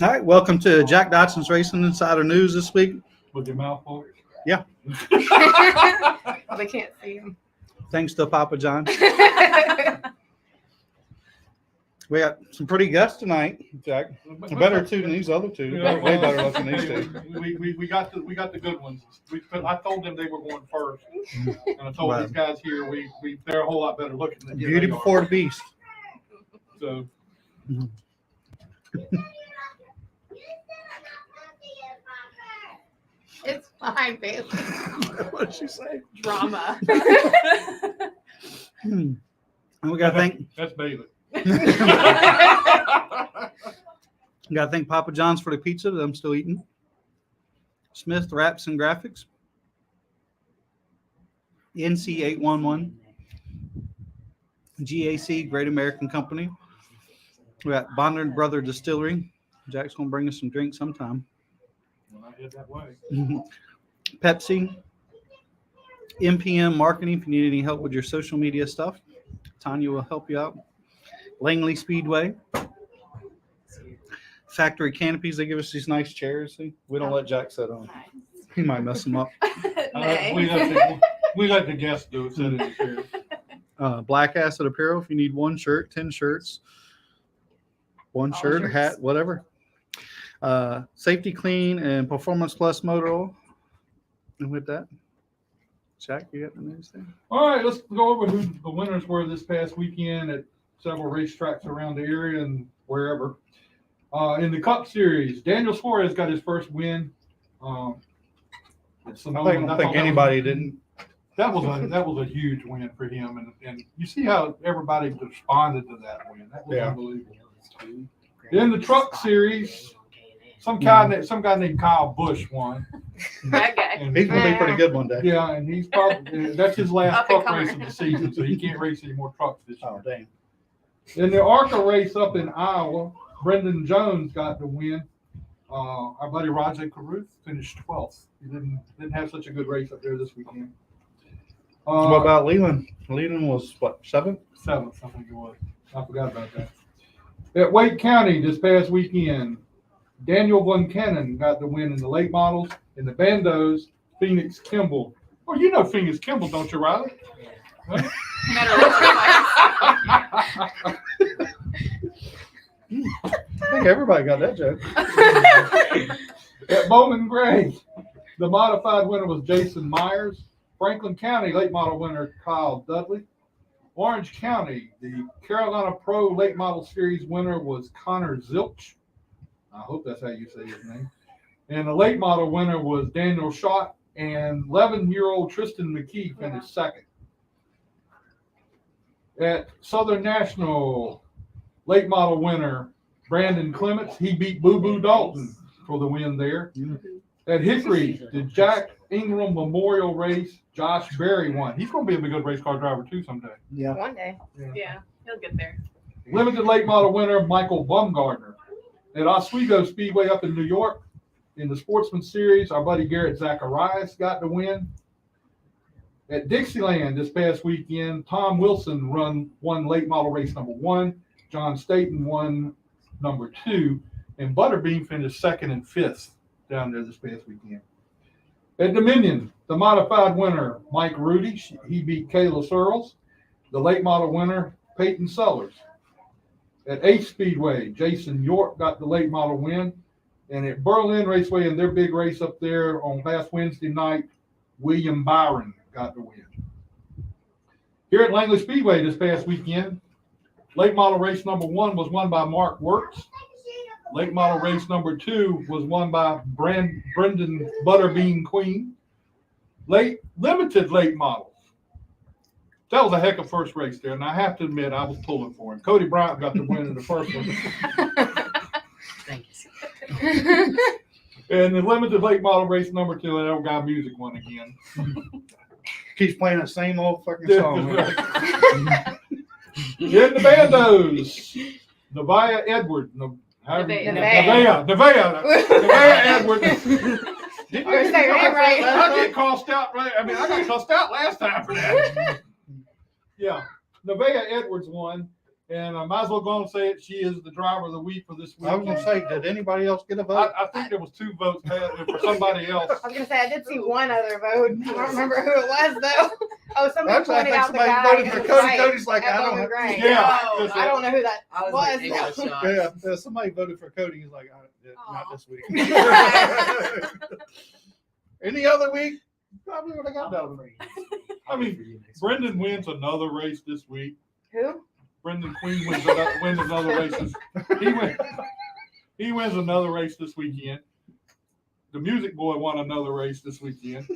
All right, welcome to Jack Dodson's Racing Insider News this week. With your mouth full? Yeah. They can't see him. Thanks to Papa John. We got some pretty guests tonight, Jack. Better two than these other two. Yeah, Way better looking than these two. We got the good ones. I told them they were going first, and I told these guys here they're a whole lot better looking than Beauty before the beast. So. It's fine, Bailey. What did she say? Drama. And we got to thank. That's Bailey. We got to thank Papa John's for the pizza that I'm still eating. Smith Wraps and Graphics. NC811. GAC, Great American Company. We got Bonder and Brother Distillery. Jack's going to bring us some drinks sometime. When I head that way. Pepsi. MPM Marketing, if you need any help with your social media stuff. Tanya will help you out. Langley Speedway. Factory Canopies, they give us these nice chairs. See? We don't let Jack sit on. He might mess them up. We let the guests do it. Sit in the chair. Black Acid Apparel, if you need one shirt, 10 shirts, one All shirt, shirts. hat, whatever. Safety Clean and Performance Plus Motor Oil. And with that, Jack, you got the news there? All right, let's go over who the winners were this past weekend at several racetracks around the area and wherever. In the Cup Series, Daniel Suarez got his first win. I don't think anybody didn't. That was a huge win for him, and you see how everybody responded to that win. That was unbelievable. In the Truck Series, some guy named Kyle Busch won. That guy. And He's going to be pretty good one day. yeah, and he's probably that's his last Up and truck race of coming. the season, so he can't race any more trucks this year. Oh, dang. In the ARCA race up in Iowa, Brendan Jones got the win. Our buddy Rajay Caruth finished 12th. He didn't have such a good race up there this weekend. What about Leland? Leland was, what, 7th? 7th, I think it was. I forgot about that. At Wake County this past weekend, Daniel Bunchanan got the win in the late models. In the bandos, Phoenix Kimball. Well, you know Phoenix Kimball, don't you, Riley? Huh? No matter what I think everybody got that joke. At Bowman Gray, the modified winner was Jason Myers. Franklin County late model winner Kyle Dudley. Orange County, the Carolina Pro Late Model Series winner was Connor Zilch. I hope that's how you say his name. And the late model winner was Daniel Schott, and 11-year-old Tristan McKee finished second. At Southern National, late model winner Brandon Clements, he beat Boo Boo Dalton for the win there. At Hickory, the Jack Ingram Memorial Race, Josh Berry won. He's going to be a good race car driver too someday. Yeah. One day. Yeah, he'll get there. Limited late model winner Michael Bumgardner. At Oswego Speedway up in New York, in the Sportsman Series, our buddy Garrett Zacharias got the win. At Dixieland this past weekend, Tom Wilson won late model race number 1. John Staten won number 2. And Butterbean finished 2nd and 5th down there this past weekend. At Dominion, the modified winner, Mike Rudy, he beat Kayla Searles. The late model winner, Peyton Sellers. At Ace Speedway, Jason York got the late model win. And at Berlin Raceway, in their big race up there on last Wednesday night, William Byron got the win. Here at Langley Speedway this past weekend, late model race number 1 was won by Mark Works. Late model race number 2 was won by Brendan Butterbean Queen. Limited late models. That was a heck of first race there, and I have to admit I was pulling for him. Cody Bryant got the win in the first one. Thank you. And the limited late model race number 2, that old guy music won again. Keeps playing the same old fucking song. In the bandos, Nevaeh Edward. Nevaeh Edward. Did you say it right? I get cussed out. Right? I mean, I got cussed out last time for that. Yeah, Nevaeh Edwards won. And I might as well go on and say it. She is the driver of the week for this week. I was gonna say, did anybody else get a vote? I think there was 2 votes for somebody else. I was gonna say I did see one other vote. I don't remember who it was though. Oh, somebody Actually, I pointed think out the somebody guy voted in for the Cody. white Cody's like, at I don't Bowling have- Green. Yeah. Oh, I don't know who that I was was. like, they got though. shot. Yeah, somebody voted for Cody. He's like, not Aw. this week. Any other week? Probably would have got that one. I mean, Brendan wins another race this week. Who? Brendan Queen wins another race. He wins another race this weekend. The Music Boy won another race this weekend.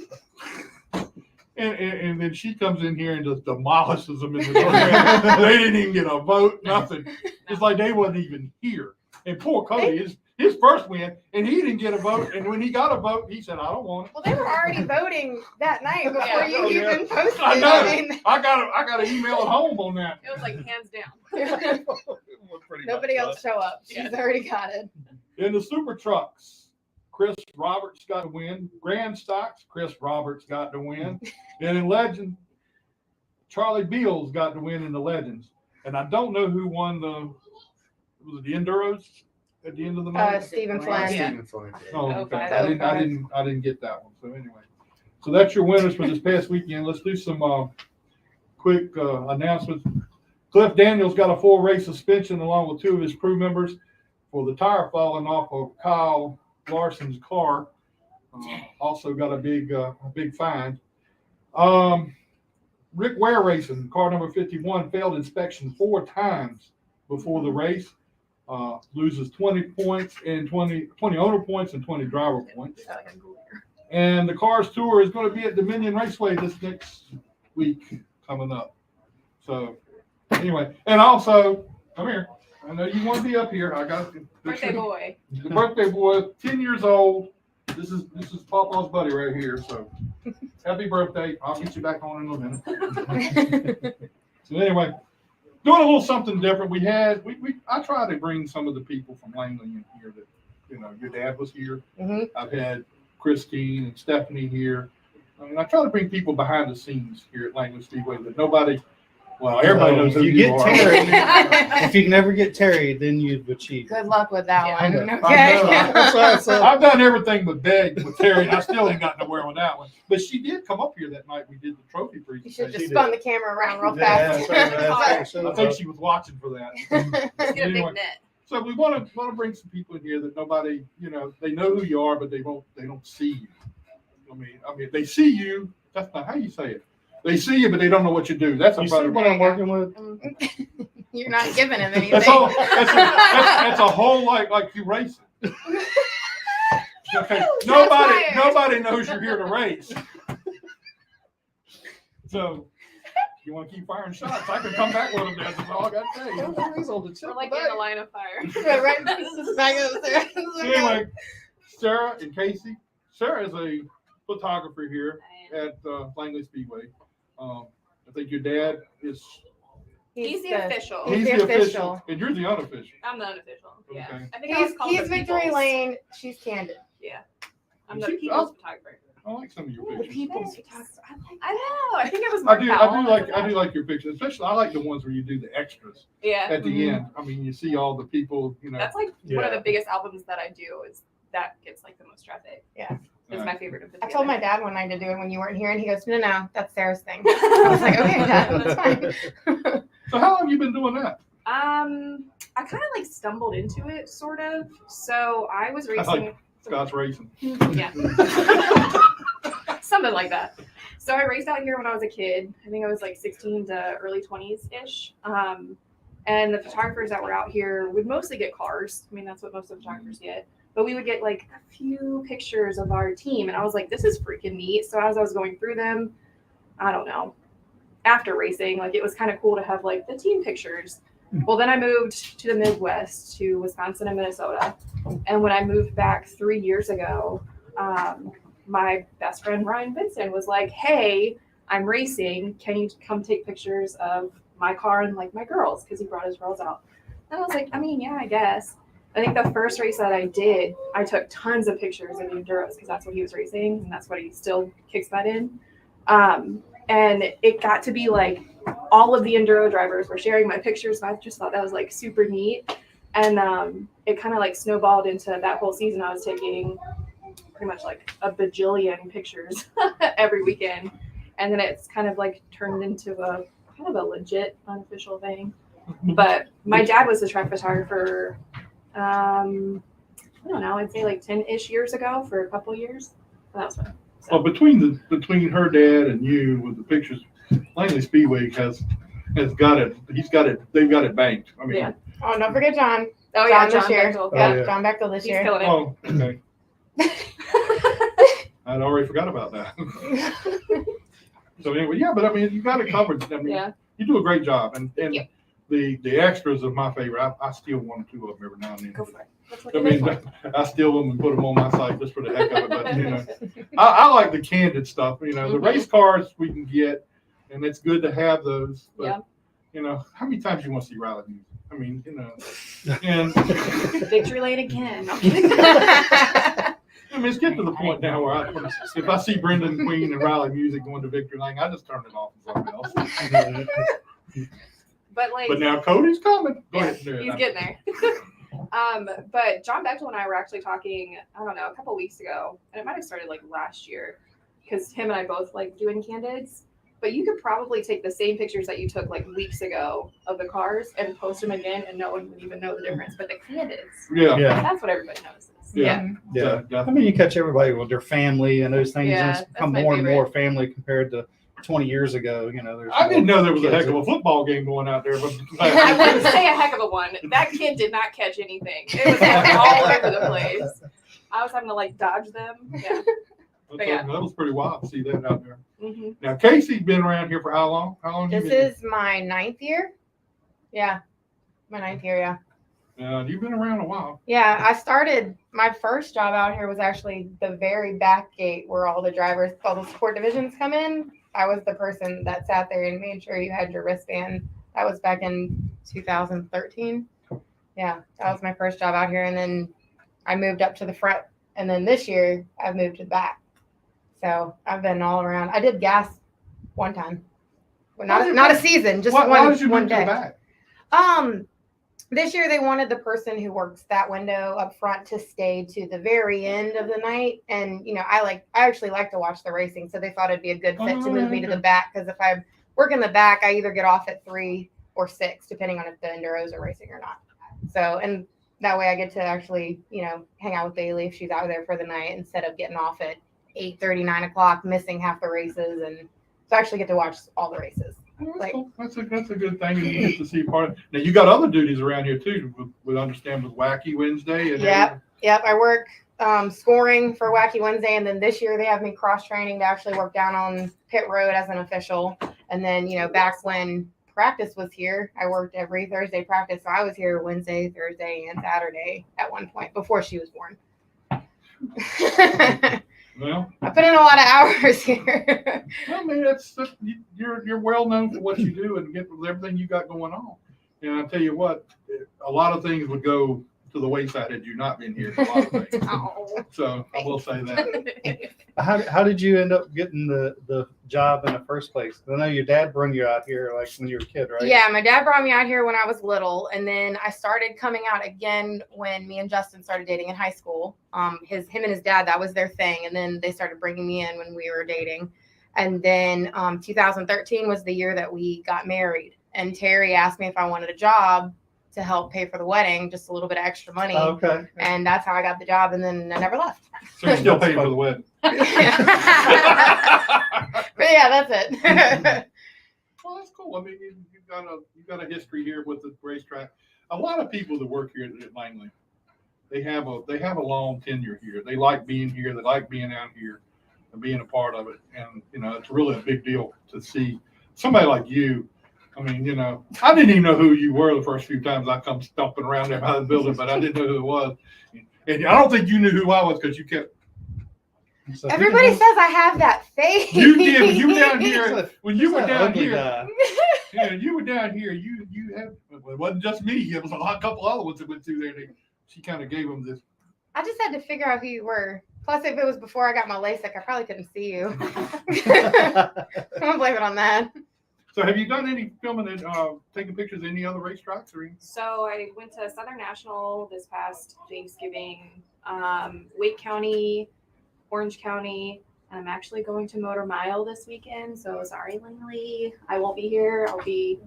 And then she comes in here and just demolishes them in the program. They didn't even get a vote, nothing. It's like they wasn't even here. And poor Cody, his first win, and he didn't get a vote. And when he got a vote, he said, I don't want it. Well, they were already voting that night before Yeah. you Oh, yeah. even posted. I know. I mean, I got an email at home on that. it was like hands down. Pretty Nobody much, else show up. She's already got it. In the Super Trucks, Chris Roberts got to win. Grand Stocks, Chris Roberts got to win. And in Legend, Charlie Beals got to win in the Legends. And I don't know who won was it the Enduros at the end of the night? Stephen Flynn. Stephen Flynn. Oh, Oh, okay. five. I didn't get that one. So anyway, so that's your winners for this past weekend. Let's do some quick announcements. Cliff Daniels got a 4-race suspension along with 2 of his crew members for the tire falling off of Kyle Larson's car. Also got a big fine. Rick Ware Racing, car number 51, failed inspection 4 times before the race. Loses 20 points and 20 owner points and 20 driver points. And the Cars Tour is going to be at Dominion Raceway this next week coming up. So anyway, and also, come here. I know you want to be up here. I got Birthday boy. the birthday boy, 10 years old. This is Papa's buddy right here. So happy birthday. I'll get you back on in a minute. So anyway, doing a little something different. I tried to bring some of the people from Langley in here that, your dad was here. Mhm. I've had Christine and Stephanie here. I mean, I try to bring people behind the scenes here at Langley Speedway that everybody knows who If you you get are. Terry, if you can never get Terry, then you've achieved. Good luck with that I one. know. Okay. That's why I said. I've done everything but beg with Terry, and I still ain't got nowhere on that one. But she did come up here that night we did the trophy You presentation. should just spun the camera around real Yeah, fast. I think she was watching for that. Let's get a big Anyway. net. So we want to bring some people in here that nobody, they know who you are, but they don't see you. I mean, if they see you, that's not how you say it. They see you, but they don't know what you do. That's You a see better. what I'm working with? You're not giving him anything. That's a whole like you racing. Okay, fired. nobody knows you're here to race. So you want to keep firing shots? I can come back with them. That's all I got to tell you. He's on the tip We're like of in the that. line of fire. Right back up there. So anyway, Sarah and Casey. Sarah is a photographer here at Langley Speedway. I think your dad is. He's the official. He's the official, and you're the unofficial. I'm the unofficial. Yeah. Okay. I think I was called He's the Victory People's. Lane. She's Candid. I'm the See, people's photographer. I like some of your The pictures. people's photographer. I know. I think it was. I do Mark like your pictures, especially I like the ones where you do the extras Yeah. at the end. I mean, you see all the people, That's like one of the biggest albums that I do. Is that gets like the most traffic. Yeah. It's my favorite of the. I told my dad one night to do it when you weren't here, and he goes, "No, that's Sarah's thing." I was like, "Okay, Dad, that's fine." So how long have you been doing that? I kind of like stumbled into it, sort of. So I was I racing. like Scott's racing. Yeah. Something like that. So I raced out here when I was a kid. I think I was like 16 to early 20s ish. And the photographers that were out here would mostly get cars. I mean, that's what most of the photographers get. But we would get like a few pictures of our team. And I was like, this is freaking neat. So as I was going through them, I don't know, after racing, like it was kind of cool to have like the team pictures. Well, then I moved to the Midwest, to Wisconsin and Minnesota. And when I moved back 3 years ago, my best friend Ryan Benson was like, hey, I'm racing. Can you come take pictures of my car and like my girls? Because he brought his girls out. And I was like, I mean, yeah, I guess. I think the first race that I did, I took tons of pictures of the Enduros because that's what he was racing and that's what he still kicks that in. And it got to be like all of the enduro drivers were sharing my pictures. And I just thought that was like super neat. And it kind of like snowballed into that whole season. I was taking pretty much like a bajillion pictures every weekend. And then it's kind of like turned into a kind of a legit unofficial thing. But my dad was the track photographer, I don't know, I'd say like 10-ish years ago for a couple years. So that was fun. So. Well, between her dad and you with the pictures, Langley Speedway has got it. They've got it banked. I mean, Yeah. Oh, don't forget John. Oh yeah, John this John year. Bechtel. Yeah, yeah. John Bechtel this He's year. killing it. oh, okay. I'd already forgot about that. So anyway, yeah, but I mean, you got it covered. I mean, Yeah. you do a great job, and you. the extras are my favorite. I steal one or two of them every now and then. Go for it. That's what I you mean, did. I steal them and put them on my site just for the heck of it. But you know, I like the candid stuff. You know, the Mhm. race cars we can get, and it's good to have those. But Yeah. you know, how many times you want to see rally music? I mean, you know, and Victory lane again. I'm kidding. I mean, it's getting to the point now where if I see Brendan Queen and rally music going to Victory Lane, I just turn it off and something else. But like, But now Cody's coming. Go yeah, ahead and do it. he's getting there. But John Bechtel and I were actually talking, I don't know, a couple weeks ago, and it might have started like last year, because him and I both like doing candids. But you could probably take the same pictures that you took like weeks ago of the cars and post them again, and no one would even know the difference. But the candids, Yeah. Yeah. that's what everybody notices. Yeah. Yeah. I mean, you catch everybody with their family and those things. Yeah, and it's that's become my more and more favorite. family compared to 20 years ago. You know, there's I didn't know there was a kids heck of a football game going out there, but I wouldn't say a heck of a one. That kid did not catch anything. It was like all over the place. I was having to like dodge them. Yeah. that was pretty wild to see that out there. hmm Now Casey's been around here for how long? How long? This you been is my 9th year. Yeah, my 9th year. Yeah. You've been around a while. Yeah, I started, my first job out here was actually the very back gate where all the drivers, all the sport divisions come in. I was the person that sat there and made sure you had your wristband. That was back in 2013. Yeah, that was my first job out here. And then I moved up to the front. And then this year I've moved to the back. So I've been all around. I did gas one time. Well, not a season, just Why did you one move to day. the back? This year they wanted the person who works that window up front to stay to the very end of the night. And, you know, I actually like to watch the racing. So they thought it'd be a good fit to move me to the back. Because if I work in the back, I either get off at 3 or 6, depending on if the enduros are racing or not. So, and that way I get to actually, you know, hang out with Bailey if she's out there for the night instead of getting off at 8:30, 9 o'clock, missing half the races. And so I actually get to watch all the races. Well, Like- cool. That's a good thing. And you get to see part of. Now you got other duties around here too. With understand with Wacky Wednesday. And Yep, I work scoring for Wacky Wednesday, and then this year they have me cross training to actually work down on pit road as an official. And then, you know, back when practice was here, I worked every Thursday practice. So I was here Wednesday, Thursday, and Saturday at one point before she was born. Well, I put in a lot of hours here. I mean, you're well known for what you do and get with everything you got going on. And I tell you what, a lot of things would go to the wayside had you not been here. A lot of things. Oh. So I will say that. How did you end up getting the job in the first place? I know your dad brought you out here like when you were a kid, right? Yeah, my dad brought me out here when I was little, and then I started coming out again when me and Justin started dating in high school. Him and his dad, that was their thing, and then they started bringing me in when we were dating. And then 2013 was the year that we got married, and Terry asked me if I wanted a job to help pay for the wedding, just a little bit of extra money. Oh, okay. And that's how I got the job, and then I never left. So you're still paying for the wedding. But yeah, that's it. Well, that's cool. I mean, you've got a history here with the racetrack. A lot of people that work here at Langley, they have a long tenure here. They like being here. They like being out here and being a part of it. And you know, it's really a big deal to see somebody like you. I mean, you know, I didn't even know who you were the first few times I come stomping around there by the building, but I didn't know who it was. And I don't think you knew who I was because you kept. So Everybody says I have that face. You did when you were down here. When you He's were an down ugly here. guy. Yeah, you were down here. You had. Well, it wasn't just me. It was a couple other ones that went through there. She kind of gave them this I just had to figure out who you were. Plus, if it was before I got my LASIK, I probably couldn't see you. I'm gonna blame it on that. So have you done any filming and taking pictures of any other racetracks or anything? So I went to Southern National this past Thanksgiving, Wake County, Orange County, and I'm actually going to Motor Mile this weekend. So sorry, Langley, I won't be here. I'll be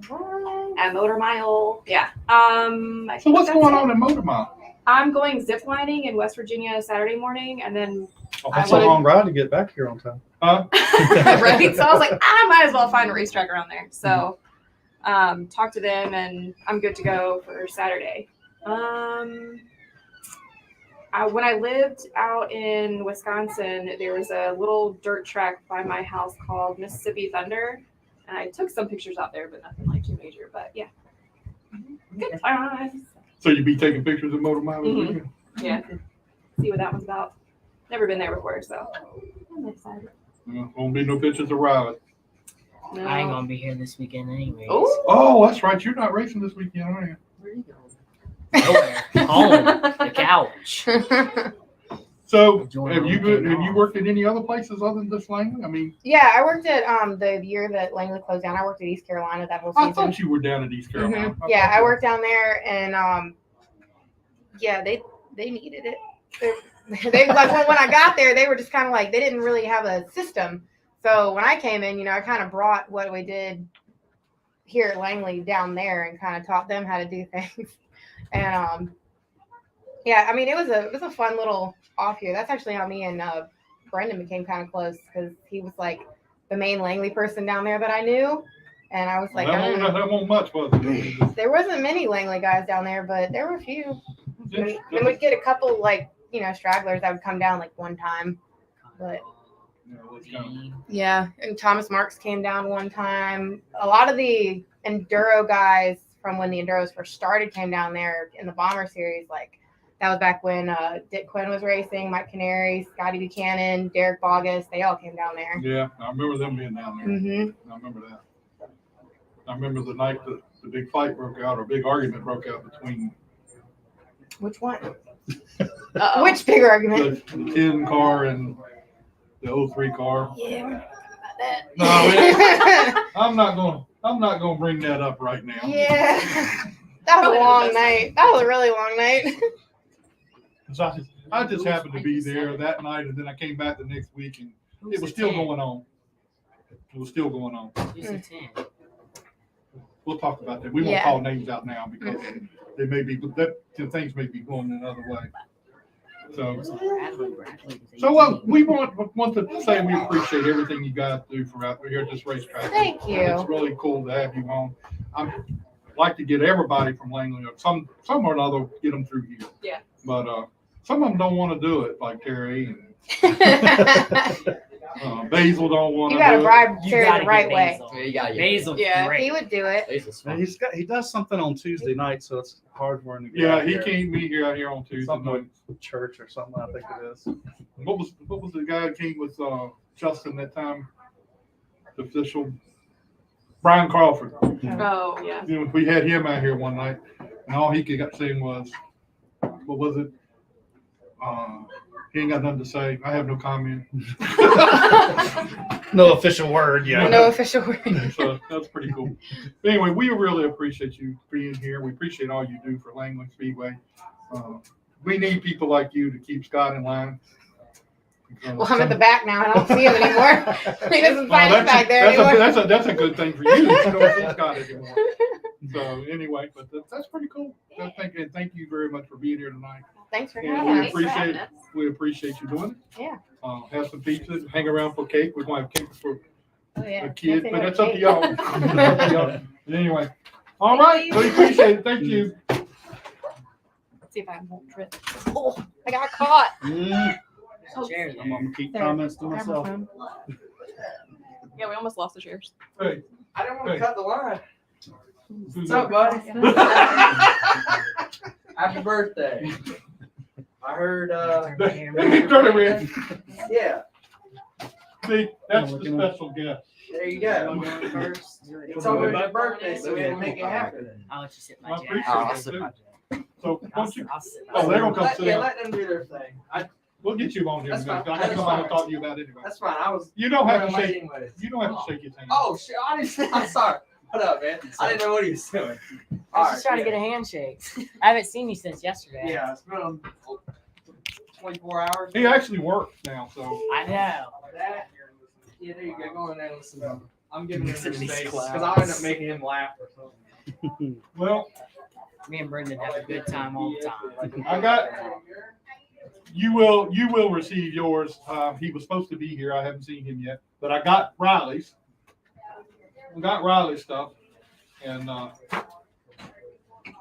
at Motor Mile. Yeah. I So think what's that's going it. on in Motor Mile? I'm going zip lining in West Virginia Saturday morning, and then That's I a wanted- long ride to get back here on time. Huh? right. So I was like, I might as well find a racetrack around there. So talk to them, and I'm good to go for Saturday. When I lived out in Wisconsin, there was a little dirt track by my house called Mississippi Thunder, and I took some pictures out there, but nothing like too major. But yeah, good times. So you be taking pictures of Motor Mile this Mhm. weekend? Yeah, see what that one's about. Never been there before, so I'm excited. Won't be no pictures of Riley. No. I ain't gonna be here this weekend anyways. Oh. Oh, that's right. You're not racing this weekend, are you? Where are you going? Nowhere. Home. The couch. So Enjoying have the you weekend have you off. worked in any other places other than this Langley? I mean, Yeah, I worked at the year that Langley closed down. I worked at East Carolina that whole I season. thought you were down at East Carolina. Mhm. Yeah, I worked down there, and yeah, they needed it. They like when I got there, they were just kind of like they didn't really have a system. So when I came in, I kind of brought what we did here at Langley down there and kind of taught them how to do things. And yeah, I mean it was a fun little off year. That's actually how me and Brendan became kind of close because he was like the main Langley person down there that I knew, and I was like, that won't much, was it? there wasn't many Langley guys down there, but there were a few. Just- Then we'd get a couple like stragglers that would come down like one time. But you know, it's kind of- yeah, and Thomas Marks came down one time. A lot of the enduro guys from when the enduros first started came down there in the Bomber series. Like that was back when Dick Quinn was racing, Mike Canary, Scotty Buchanan, Derek Bogus. They all came down there. Yeah, I remember them being down there. Mm-hmm. I remember that. I remember the night that the big fight broke out, or big argument broke out between Which one? Uh-oh. Which bigger argument? the 10 car and the 03 car. Yeah, we're not talking No, about that. I'm not gonna bring that up right now. Yeah, that was a long night. That was a really long night. So I just happened to be there that night, and then I came back the next week, and it was still going on. It was still going on. Who's the 10? We'll talk about that. We won't Yeah. call names out now because they may be things may be going another way. So. Wasn't Bradley. Bradley was So 18. we want to say we appreciate everything you guys do for out here at this racetrack. Thank you. It's really cool to have you on. I'd like to get everybody from Langley, or some or another, get them through here. Yeah. But some of them don't want to do it, like Terry and Basil don't want to You gotta do bribe You Terry gotta the get right way. Basil. Yeah, you gotta get Basil's Yeah, great. He would do it. Basil's Man, fun. he does something on Tuesday night, so it's hard for him to it. get Yeah, out he here. can't be here out here on Tuesday Something night. with church or something, I think it is. What was the guy that came with Justin that time? The official Brian Crawford. Oh yeah. You know, we had him out here one night, and all he kept saying was, "What was it? He ain't got nothing to say. I have no comment." No official word yet. No official word. So that's pretty cool. But anyway, we really appreciate you being here. We appreciate all you do for Langley Speedway. We need people like you to keep Scott in line. Well, I'm at the back now. I don't see him anymore. He doesn't find us back there anymore. That's a good thing for you. You don't see Scott anymore. So anyway, but that's pretty cool. Thank you very much for being here tonight. Thanks for Yeah, having we us. appreciate you doing it. Yeah. Have some pizza, hang around for cake. We're gonna have cake for Oh, yeah. a kid, Nothing but but that's up to cake. y'all. Up to y'all. Anyway, all right. We appreciate it. Thank you. Let's see if I can hold it. Oh, I got caught. Cheers. I'm gonna keep There. comments to Grab my myself. phone. Yeah, we almost lost the shares. Hey, I didn't want Hey. to cut the line. who's What's up, buddy? Happy birthday. I heard, Turn it around. yeah, See, that's the special guest. there you go. It's always my birthday, so we had to make it happen. I'll let you sit I my jack. appreciate it. sit too. my So once you, I'll sit. oh, they're gonna come sit Yeah, down. let them do their thing. We'll get you on here. in a That's minute. fine. I have That's somebody to fine. talk to you about anyway. That's fine. I was. You don't have to on my shake. anyways. You don't have to shake his hand. Oh shit! I didn't. I'm sorry. What up, man? I didn't know what he was doing. I was just trying to get a handshake. I haven't seen you since yesterday. Yeah, it's been 24 hours. He actually works now, so I know. That. Yeah, there you go. Go in there and listen to him. I'm giving him Listen to his these space clowns. because I'll end up making him laugh or something. well, Me and Brendan have a good time all the time. I got. You will receive yours. He was supposed to be here. I haven't seen him yet, but I got Riley's. I got Riley's stuff, and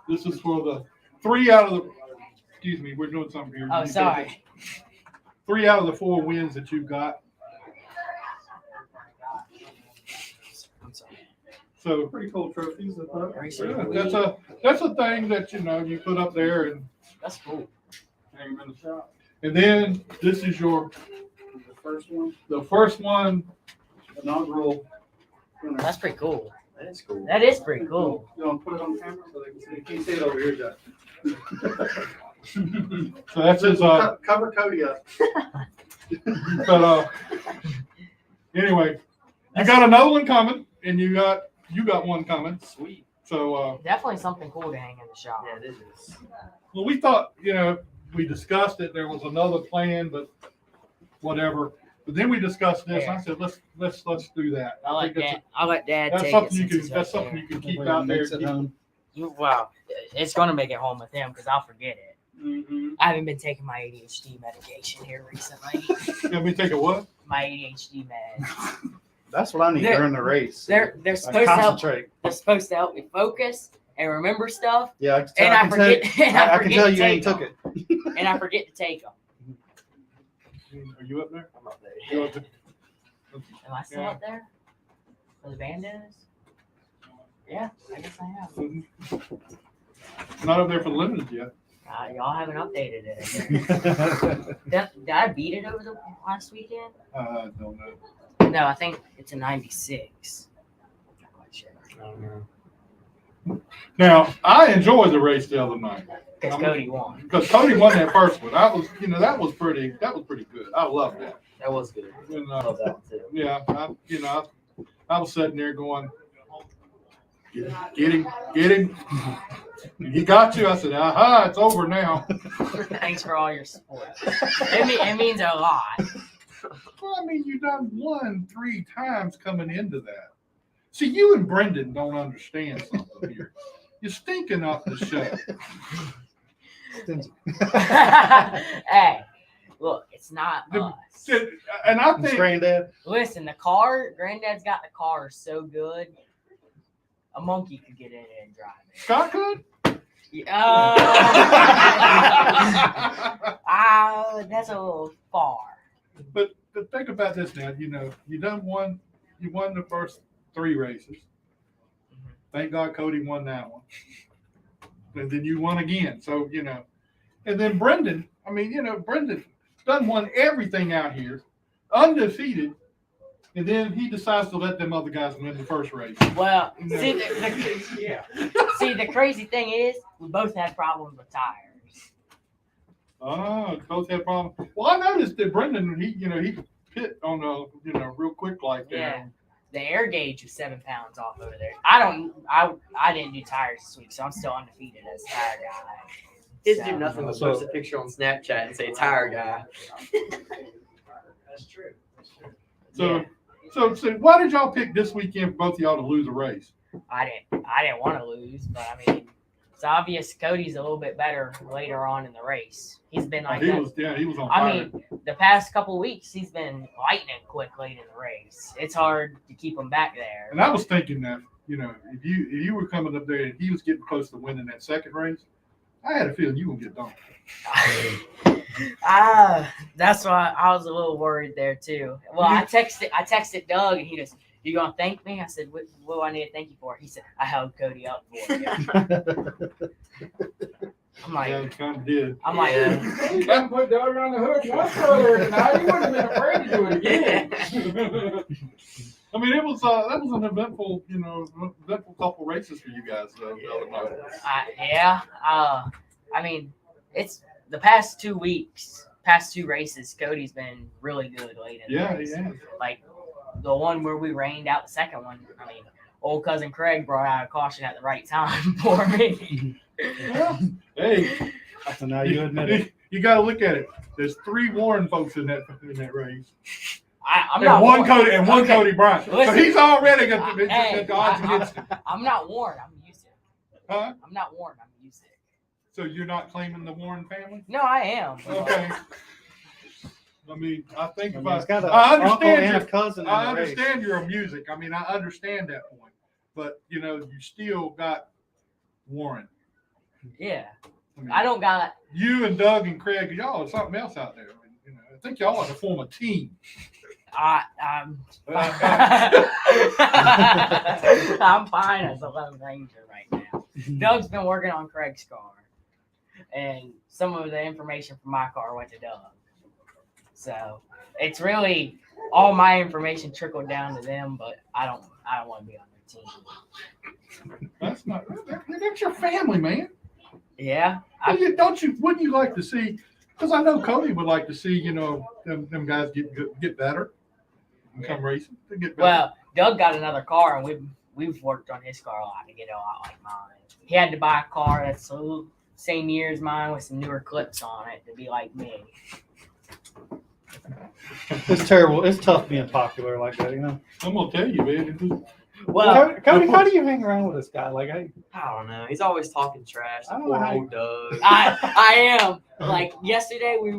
this is for the 3 out of the. Excuse me, we're doing something here. Oh, sorry. 3 out of the 4 wins that you've got. I'm sorry. So Pretty cool trophies. yeah, that's a thing that you put up there and That's cool. hang them in the shop. And then this is your The first one, the first one. inaugural. That's pretty cool. That is cool. That is pretty cool. You want to put it on camera so they can see? You can't see it over here, Jack. So that's his. Cover Cody up. But anyway, you got another one coming, and you got one coming. Sweet. So Definitely something cool to hang in the shop. Yeah, it is. well, we thought we discussed it. There was another plan, but whatever. But then we discussed this. I said let's do that. I'll I let think Dad. I'll let Dad that's take something it. you since can. he's That's right something there. you can keep out there. Makes it home. Wow, it's gonna make it home with him because I'll forget it. Mm-hmm. I haven't been taking my ADHD medication here recently. Let me take a what? My ADHD med. That's what I need They're- during the race. They're I supposed to help. concentrate. They're supposed to help me focus and remember stuff. Yeah, And I forget. And I I can forget tell to you ain't take took them. it. And I forget to take them. Are you up there? I'm up there. You up there? Am I still Yeah. up there? Where the band is? Yeah, I guess I am. Not up there for the limited yet. Y'all haven't updated it. I guess. Did I beat it over the last weekend? Don't know. No, I think it's a 96. Not quite sure. I don't know. Now I enjoyed the race the other night Because Cody won. because Cody won that first one. That was pretty good. I loved that. That was good. And, I love that one too. yeah, I was sitting there going, get him. He got you. I said, aha, it's over now. Thanks for all your support. It means a lot. Well, I mean, you done won 3 times coming into that. See, you and Brendan don't understand something here. You're stinking up the show. Hey, look, it's not us. And I It's think Granddad. Listen, Granddad's got the car so good, a monkey could get in it and drive it. Scott could. That's a little far. But think about this now. You won the first 3 races. Thank God Cody won that one. And then you won again. So, and then Brendan, Brendan done won everything out here, undefeated. And then he decides to let them other guys win the first race. Well, No. see, Yeah. the crazy thing is, we both had problems with tires. Oh, both had problems. Well, I noticed that Brendan, he pit on a, real quick like that. Yeah. The air gauge was 7 pounds off over there. I didn't do tires this week, so I'm still undefeated as a tire guy. Kids do nothing but post a picture on Snapchat and say tire guy. That's true. So, Yeah. so why did y'all pick this weekend for both of y'all to lose a race? I didn't want to lose, but I mean, it's obvious Cody's a little bit better later on in the race. He's been like he that. was on I fire. mean, the past couple weeks he's been lightning quick late in the race. It's hard to keep him back there. And I was thinking that, if you were coming up there and he was getting close to winning that second race, I had a feeling you were going to get dumped. That's why I was a little worried there too. Well, I texted Doug and he goes, "You gonna thank me?" I said, "What do I need to thank you for?" He said, "I held Cody up for you." I'm like, Yeah, it kind of did. I'm like, You got to put Doug on the hook much earlier tonight. You wouldn't have been afraid to do it again. I mean, that was an eventful couple races for you guys, though. The other night. I mean, it's the past 2 weeks, past 2 races, Cody's been really good late in the Yeah, race. yeah. Like the one where we rained out the second one. I mean, old cousin Craig brought out a caution at the right time for me. Well, hey, So now you admit it. you got to look at it. There's 3 Warren folks in that race. I'm And not one warned. Cody and one Okay. Cody Bryant. So Listen. he's already got the Hey, odds against him. I'm not warned. I'm used to it. Huh? I'm not warned. I'm used to it. So you're not claiming the Warren family? No, I am. Okay. I mean, I think I mean, about. it's got a I uncle understand. and a cousin in I the race. understand your music. I mean, I understand that point. But you know, you still got Warren. Yeah. I mean, I don't got. you and Doug and Craig, y'all are something else out there. You know, I think y'all ought to form a team. I'm fine as a Lone Ranger right now. Doug's been working on Craig's car, and some of the information from my car went to Doug. So it's really all my information trickled down to them, but I don't want to be on their team. That's not. That's your family, man. Yeah, Wouldn't you like to see? Because I know Cody would like to see, you know, them guys get better and come racing. To get better. well, Doug got another car, and we've worked on his car a lot to get it a lot like mine. He had to buy a car that's the same year as mine with some newer clips on it to be like me. It's terrible. It's tough being popular like that, you know. I'm gonna tell you, man. Well, Cody, how do you hang around with this guy? Like, hey, I don't know. He's always talking trash. I don't Poor know how old Doug. I am. Like yesterday, we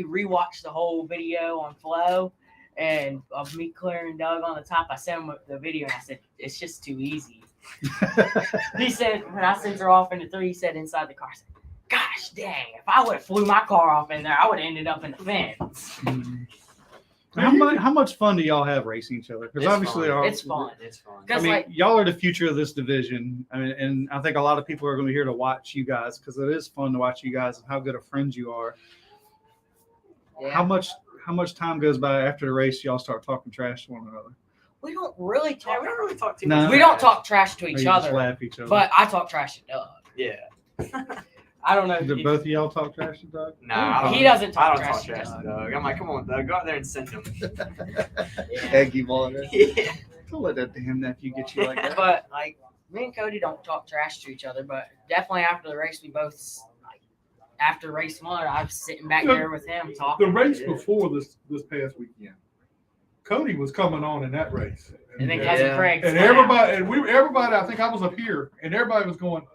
rewatched the whole video on Flow, and of me clearing Doug on the top. I sent him the video, and I said it's just too easy. He said when I sent her off into 3, he said inside the car, I said, "Gosh dang! If I would have flew my car off in there, I would have ended up in the fence." how much fun do y'all have racing each other? Because It's obviously, fun. It's fun. It's fun. I Because mean, like y'all are the future of this division. I mean, and I think a lot of people are going to be here to watch you guys because it is fun to watch you guys and how good of friends you are. yeah. How much time goes by after the race? Y'all start talking trash to one another. we don't really Yeah, talk. we don't really talk too No. much. We don't trash. talk trash to Or each you just other, laugh at each other. but I talk trash to Doug. Yeah. I don't know. Do if both of y'all talk trash to Doug? Nah, I don't- He doesn't I talk don't trash talk to trash Doug. to Doug. I'm like, come on, Doug, go out there and send him. Yeah. Eggy ball. Yeah. Don't let that damn nephew get you like that. But like me and Cody don't talk trash to each other, but definitely after the race, we both like after race 1, I was sitting back there with him talking. The race before this past weekend, Cody was coming on in that race, And then Yeah. cousin Craig. and slapped. everybody, I think I was up here, and everybody was going,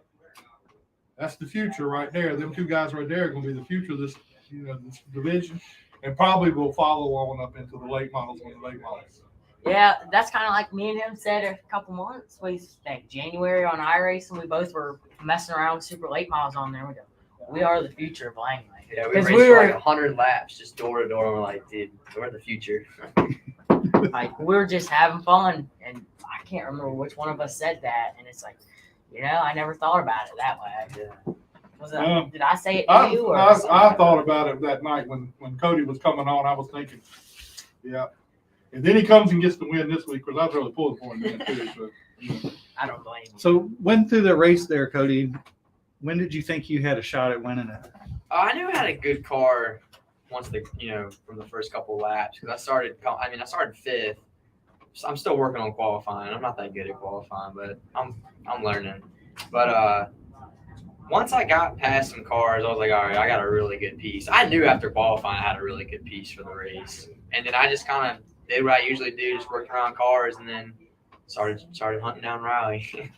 "That's the future right there. Them 2 guys right there are going to be the future of this, you know, this division, and probably will follow on up into the late models when the late models." Yeah, that's kind of like me and him said a couple months. We think January on iRace, and we both were messing around with super late miles on there. We go, we are the future of Langley. Yeah, we 'Cause raced we were- like 100 laps just door to door. And we're like, dude, we're the future. Like we were just having fun, and I can't remember which one of us said that. And it's like, you know, I never thought about it that way. Yeah. Was that, did I say it to I you? Or thought about it that night when Cody was coming on. I was thinking, yeah. And then he comes and gets the win this week because I was really pulling for him then too. So, you know. I don't blame you. So, when through the race there, Cody, when did you think you had a shot at winning it? I knew I had a good car once from the first couple of laps because I started 5th. So I'm still working on qualifying. I'm not that good at qualifying, but I'm learning. But once I got past some cars, I was like, all right, I got a really good piece. I knew after qualifying I had a really good piece for the race, and then I just kind of did what I usually do, just worked around cars, and then started hunting down Riley.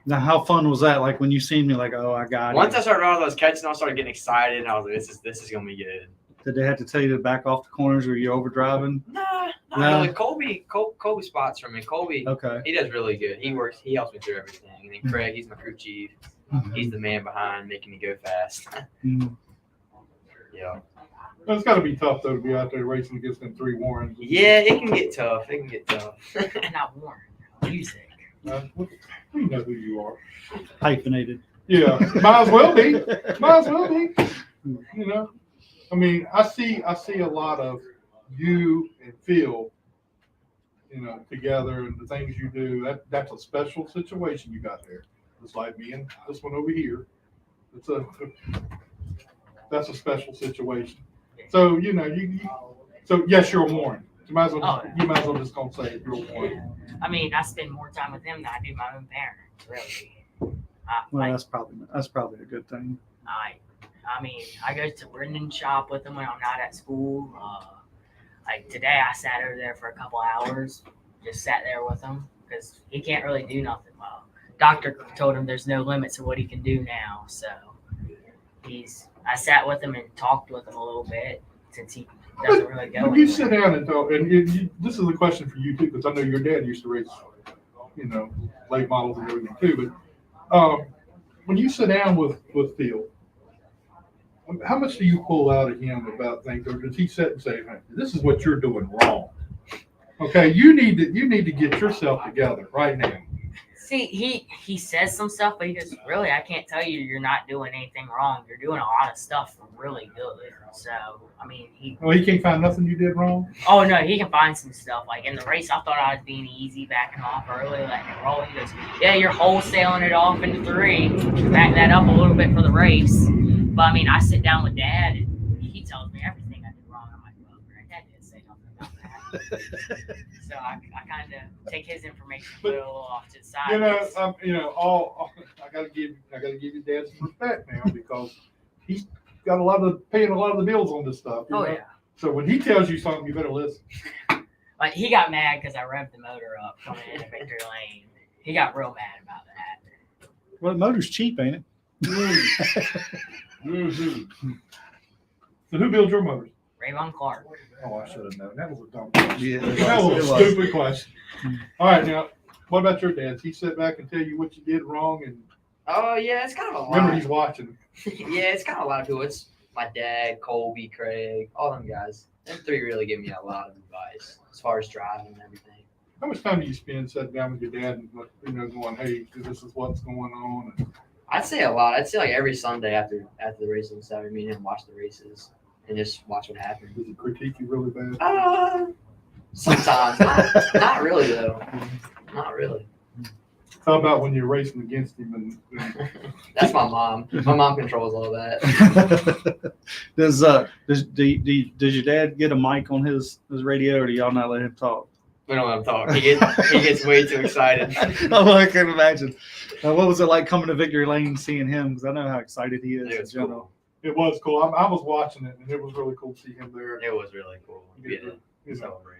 Now, how fun was that? Like when you seen me, like, oh, I got Once it. I started all those catching, I started getting excited, and I was like, this is gonna be good. Did they have to tell you to back off the corners or you overdriving? Nah, not No. really. Colby spots for me. Colby, Okay. he does really good. He helps me through everything. And then Craig, he's my crew chief. He's the man behind making me go fast. Mhm. Yeah. It's got to be tough though to be out there racing against them 3 Warrens. Yeah, it can get tough. Not warm. Music. We know who you are. Hyphenated. Yeah, might as well be. Might as well be. You know, I mean, I see a lot of you and Phil, you know, together and the things you do. That's a special situation you got there. It's like me and this one over here. That's a special situation. So so yes, you're warned. You might as well just gonna say it, you're warned. I mean, I spend more time with him than I do my own parents. Really. Well, that's probably a good thing. I mean, I go to Brendan's shop with him when I'm not at school. Like today, I sat over there for a couple hours, just sat there with him because he can't really do nothing well. Doctor told him there's no limits to what he can do now, so I sat with him and talked with him a little bit since he doesn't really go. When you sit down and talk, and this is a question for you too, because I know your dad used to race, late models and everything too. But when you sit down with Phil, how much do you pull out of him about things, or does he sit and say, hey, "This is what you're doing wrong"? Okay, you need to get yourself together right now. See, he says some stuff, but he goes, really, I can't tell you you're not doing anything wrong. You're doing a lot of stuff really good. So, I mean, he can't find nothing you did wrong? Oh, no, he can find some stuff. Like in the race, I thought I was being easy, backing off early, letting it roll. He goes, yeah, you're wholesaling it off into 3. Back that up a little bit for the race. But, I mean, I sit down with Dad, and he tells me everything I did wrong. I'm like, well, Dad didn't say nothing about that. So I kind of take his information, put it a little off to the side. I gotta give your dad some respect now because he's got paying a lot of the bills on this stuff. Oh, know? yeah. So when he tells you something, you better listen. Like he got mad because I revved the motor up coming into Victory Lane. He got real mad about that. Well, the motor's cheap, ain't it? So who builds your motors? Rayvon Clark. Oh, I should have known. That was a dumb question. Yeah, That was a stupid question. All right, now, what about your dad? Does he sit back and tell you what you did wrong? And Oh yeah, it's kind of a lot. remember, he's watching. Yeah, it's kind of a lot of people. It's my dad, Colby, Craig, all them guys. Them 3 really give me a lot of advice as far as driving and everything. How much time do you spend sitting down with your dad and going, hey, this is what's going on? And I'd say a lot. I'd say like every Sunday after the races on Saturday, me and him watch the races and just watch what happens. does he critique you really bad? Sometimes. Not really though. Not really. How about when you're racing against him? And That's my mom. My mom controls all that. Does your dad get a mic on his radio, or do y'all not let him talk? We don't let him talk. He gets way too excited. Oh, I can imagine. What was it like coming to Victory Lane, seeing him? Because I know how excited he is. It was in general. cool. It was cool. I was watching it, and it was really cool to see him there. It was really cool. You know, Celebrate.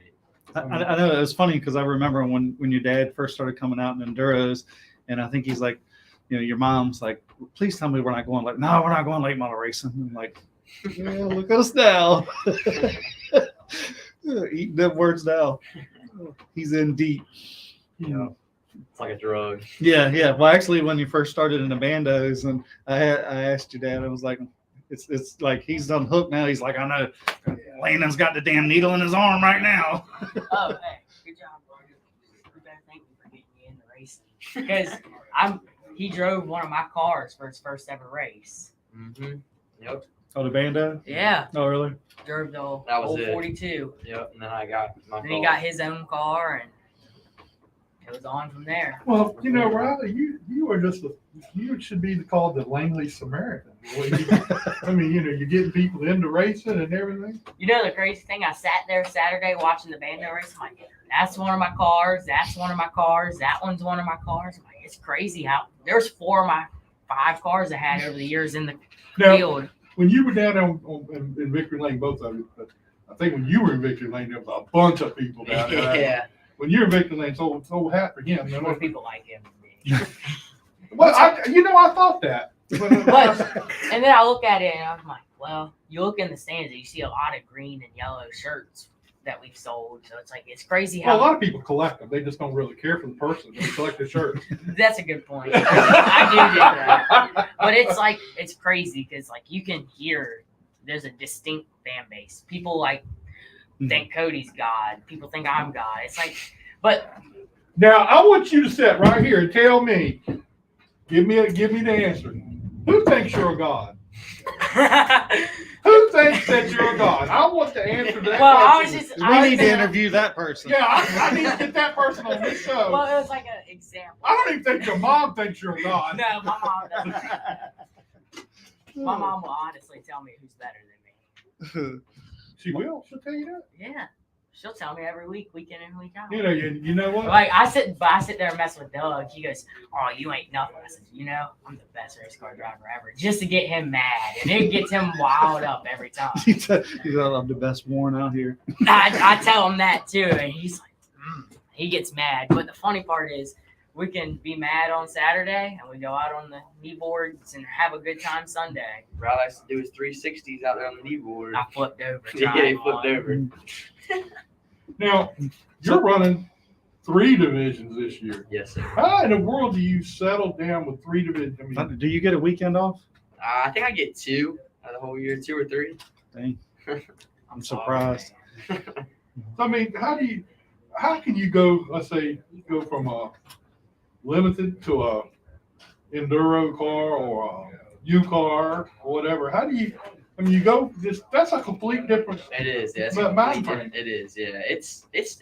I know it was funny because I remember when your dad first started coming out in enduros, and I think he's like, your mom's like, please tell me we're not going no, we're not going late model racing. I'm like, yeah, look at us now. Eating them words now. He's in deep. It's like a drug. Yeah. Well, actually, when you first started in the bandos, and I asked your dad, I was like, it's like he's unhooked now. He's like, I know. Landon's got the damn needle in his arm right now. Oh, hey, good job, bro. You better thank me for getting me into racing because he drove one of my cars for his first ever race. Mm-hmm. Yep. Oh, the bando? Yeah, Oh, really? drove the That was old it. 42. Yep. And then I got my Then he got his own car, and it was on from there. Well, Riley, you are you should be called the Langley Samaritan. I mean, you're getting people into racing and everything. You know the crazy thing? I sat there Saturday watching the bando race. I'm like, that's one of my cars. That's one of my cars. That one's one of my cars. I'm like, it's crazy how there's 4 of my 5 cars I had over the years in the field. When you were down in Victory Lane, both of you, but I think when you were in Victory Lane, there was a bunch of people down there. Yeah. When you're in Victory Lane, it's old hat for him. More people like him than me. Well, I thought that. But and then I look at it and I'm like, well, you look in the stands and you see a lot of green and yellow shirts that we've sold. So it's like it's crazy how Well, a lot of people collect them. They just don't really care for the person. They collect the shirts. That's a good point. I do get that. But it's crazy because you can hear there's a distinct fan base. People think Cody's God. People think I'm God. It's but Now I want you to sit right here and tell me. Give me the answer. Who thinks you're a God? Who thinks that you're a God? I want to answer that question. We need to interview that person. Yeah, I need to get that person on this show. Well, it was like an example. I don't even think your mom thinks you're a God. No, my mom doesn't. My mom will honestly tell me who's better than me. She will. She'll tell you that. Yeah. She'll tell me every week, week in and week out. You know what? Like I sit there and mess with Doug. He goes, "Oh, you ain't nothing." I said, I'm the best race car driver ever, just to get him mad, and it gets him wild up every time. He's I'm the best worn out here. I tell him that too, and he's like, he gets mad. But the funny part is, we can be mad on Saturday, and we go out on the knee boards and have a good time Sunday. Riley likes to do his 360s out there on the knee board. I flipped over. Yeah, he flipped over. Now, you're running 3 divisions this year. Yes, sir. How in the world do you settle down with 3 divisions? I mean, Do you get a weekend off? I think I get 2 out of the whole year, 2 or 3. Dang. I'm surprised. I mean, how can you go? Let's say you go from a limited to a enduro car or a U car or whatever. How do you? I mean, you go that's a complete difference. It is. Yeah, it is. Yeah,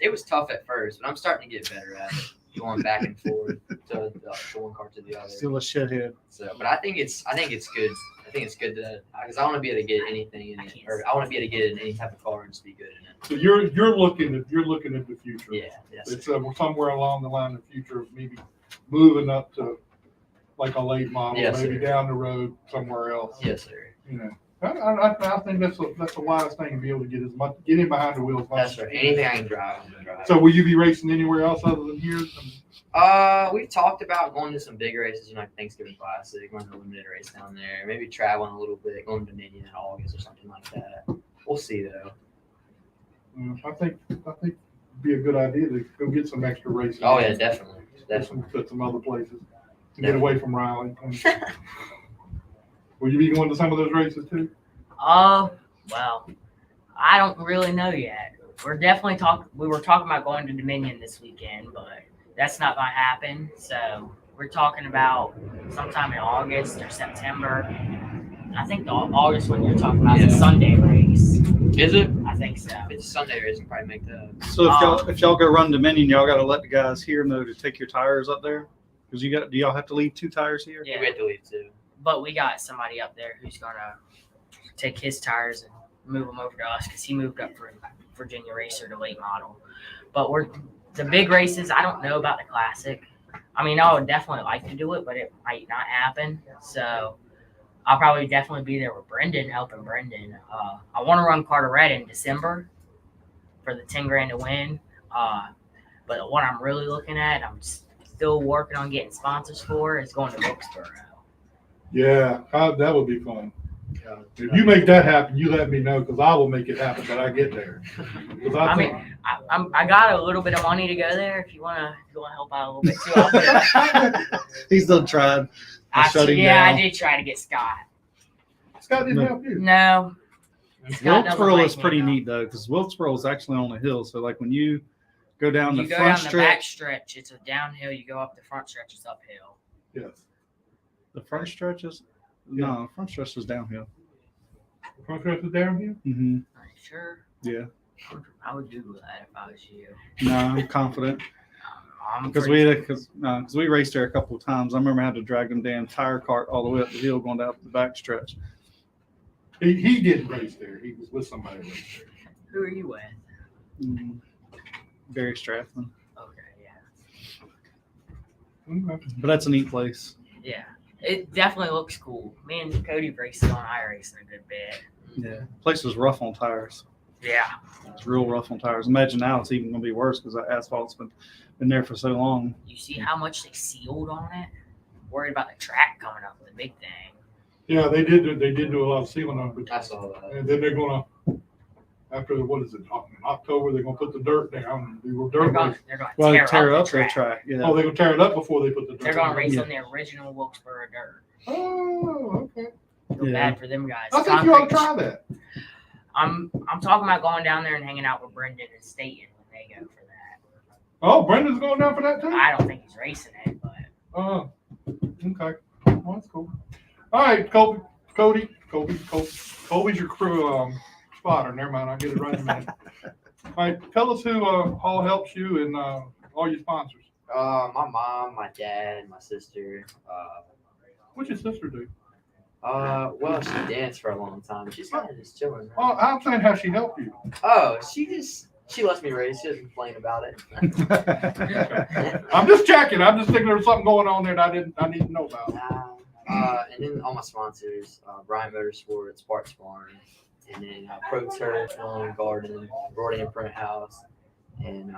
it was tough at first, but I'm starting to get better at it. Going back and forth to one car to the other. Still a shithead. So, but I think it's good. I think it's good to because I want to be able to get anything in it, or I want to be able to get in any type of car and just be good in it. So you're looking at the future. Yeah. Yes. It's somewhere along the line of the future of maybe moving up to like a late model, Yes, maybe sir. down the road somewhere else. Yes, sir. I think that's the wise thing to be able to get in behind the wheels. That's right. Anything I can drive, I'm gonna drive. So will you be racing anywhere else other than here? We've talked about going to some big races, like Thanksgiving Classic, running a limited race down there, maybe traveling a little bit, going to Dominion in August or something like that. We'll see though. I think it'd be a good idea to go get some extra races. Oh yeah, definitely. Put some other places to get away from Raleigh. Will you be going to some of those races too? Well, I don't really know yet. We were talking about going to Dominion this weekend, but that's not gonna happen. So we're talking about sometime in August or September. I think the August one you're talking about is a Sunday race. Is it? I think so. If it's a Sunday race, you can probably make that. So if y'all go run Dominion, y'all got to let the guys here know to take your tires up there, because do y'all have to leave 2 tires here? Yeah. We have to leave too. But we got somebody up there who's gonna take his tires and move them over to us because he moved up from Virginia Racer to late model. But the big races. I don't know about the Classic. I mean, I would definitely like to do it, but it might not happen. So I'll probably definitely be there with Brendan, helping Brendan. I want to run Carteret in December for the $10,000 to win. But what I'm really looking at, I'm still working on getting sponsors for, is going to Wilkesboro. Yeah, that would be fun. If you make that happen, you let me know because I will make it happen when I get there. I got a little bit of money to go there. If you wanna help out a little bit too, I'll put it. He's done tried. I did try to get Scott. Scott didn't help you. No. Scott doesn't Wilkesboro like is me pretty enough. neat though, because Wilkesboro is actually on a hill. So like when you go down You the go front down the back stretch, stretch, it's a downhill. You go up the front stretch, it's uphill. Yes. the front stretches. No, front stretch is downhill. The front stretch is downhill? Mm-hmm. Are you sure? Yeah. I would Google that if I was you. No, I'm confident. I'm Because we raced there a couple of times. I remember I had to drag them damn tire cart all the way up the hill going down the back stretch. He didn't race there. He was with somebody that raced there. Who are you with? Mm-hmm. Barry Strathman. Okay, yeah. Okay. But that's a neat place. Yeah. It definitely looks cool. Me and Cody raced on iRacing a good bit. Yeah. Place was rough on tires. Yeah. It's real rough on tires. Imagine now it's even going to be worse because that asphalt's been there for so long. You see how much they sealed on it? Worried about the track coming up, the big thing. Yeah, they did do a lot of sealing on it. I saw that. And then they're gonna, after what is it, in October, they're gonna put the dirt down. Do They're dirt going race. to tear up the the track. track. Yeah. Oh, they're gonna tear it up before they put the dirt. They're going to down. race Yeah. on the original Wilkesboro dirt. Oh, okay. Feel Yeah. bad for them guys. I think you ought to Concrete- try that. I'm talking about going down there and hanging out with Brendan and Staten when they go for that. Oh, Brendan's going down for that too? I don't think he's racing it, but Oh, okay. Well, that's cool. All right, Cody's your crew spotter. Never mind, I'll get it right in a minute. All right, tell us who all helps you and all your sponsors. My mom, my dad, my sister. What's your sister do? Well, she danced for a long time. She's kind of just chilling. now. Oh, I'm saying how she helped you. Oh, she lets me race. She doesn't complain about it. I'm just checking. I'm just thinking there's something going on there that I need to know about. And then all my sponsors, Brian Motorsports, Parts Barn, and then Pro Turf, Lawn Garden, Brody and Print House, and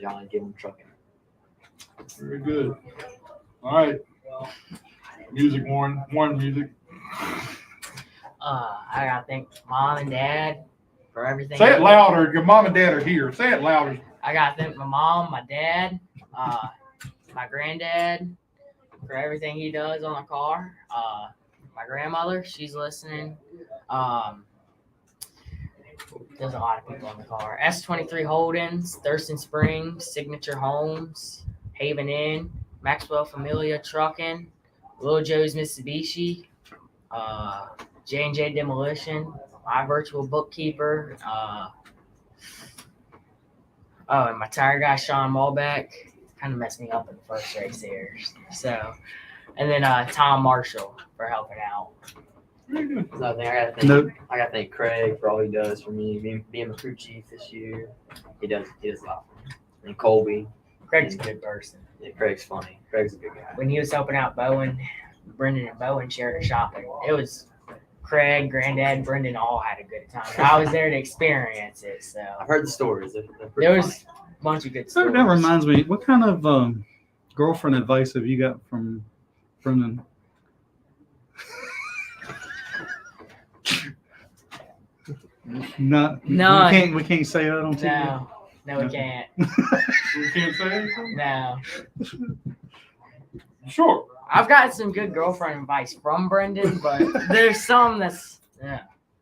John Gibbon Trucking. Very good. All right. Music, Warren. Warren, music. I gotta thank mom and dad for everything. Say it louder. Your mom and dad are here. Say it louder. I gotta thank my mom, my dad, my granddad for everything he does on the car. My grandmother, she's listening. There's a lot of people on the car. S23 Holdings, Thurston Springs, Signature Homes, Haven Inn, Maxwell Familia Trucking, Little Joe's Mitsubishi, J&J Demolition, my virtual bookkeeper, and my tire guy, Sean Malbeck, kind of messed me up in the first race there. So, and then Tom Marshall for helping out. Very good. Another thing, I gotta thank Craig for all he does for me, being my crew chief this year. He does a lot for me. And Colby. Craig's a good person. Yeah, Craig's funny. Craig's a good guy. When he was helping out Bowen, Brendan and Bowen shared a shop, and it was Craig, Granddad, Brendan all had a good time. I was there to experience it, so I've heard the stories. They're pretty there was funny. a bunch of good So stories. that reminds me, what kind of girlfriend advice have you got from Brendan? Not None. We can't say that on TV. No, we can't. You can't say anything? No. Sure. I've gotten some good girlfriend advice from Brendan, but there's some that's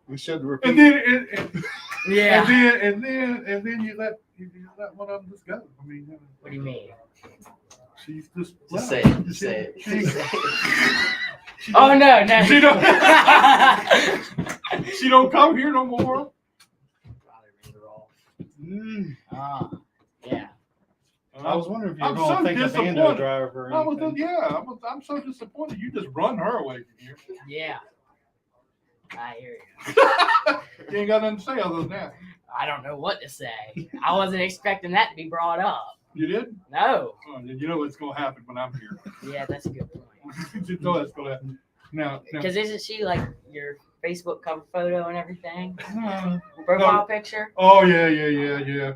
We should And repeat. then yeah. and then you let one of them just go. I mean, What do you mean? she's just Just say it. Just She- say it. she- Just say it. she Oh don't- no. She don't. She don't come here no more. Yeah. I was wondering if you were I'm going so to think of Bando disappointed. driver or anything. I'm so disappointed. You just run her away from here. Yeah. I hear you. You ain't got nothing to say other than that. I don't know what to say. I wasn't expecting that to be brought up. You did? No. Oh, then you know what's going to happen when I'm here. Yeah, that's a good point. You know what's going to happen. Now, Because isn't she like your Facebook cover photo and everything? no. Profile picture? Oh yeah.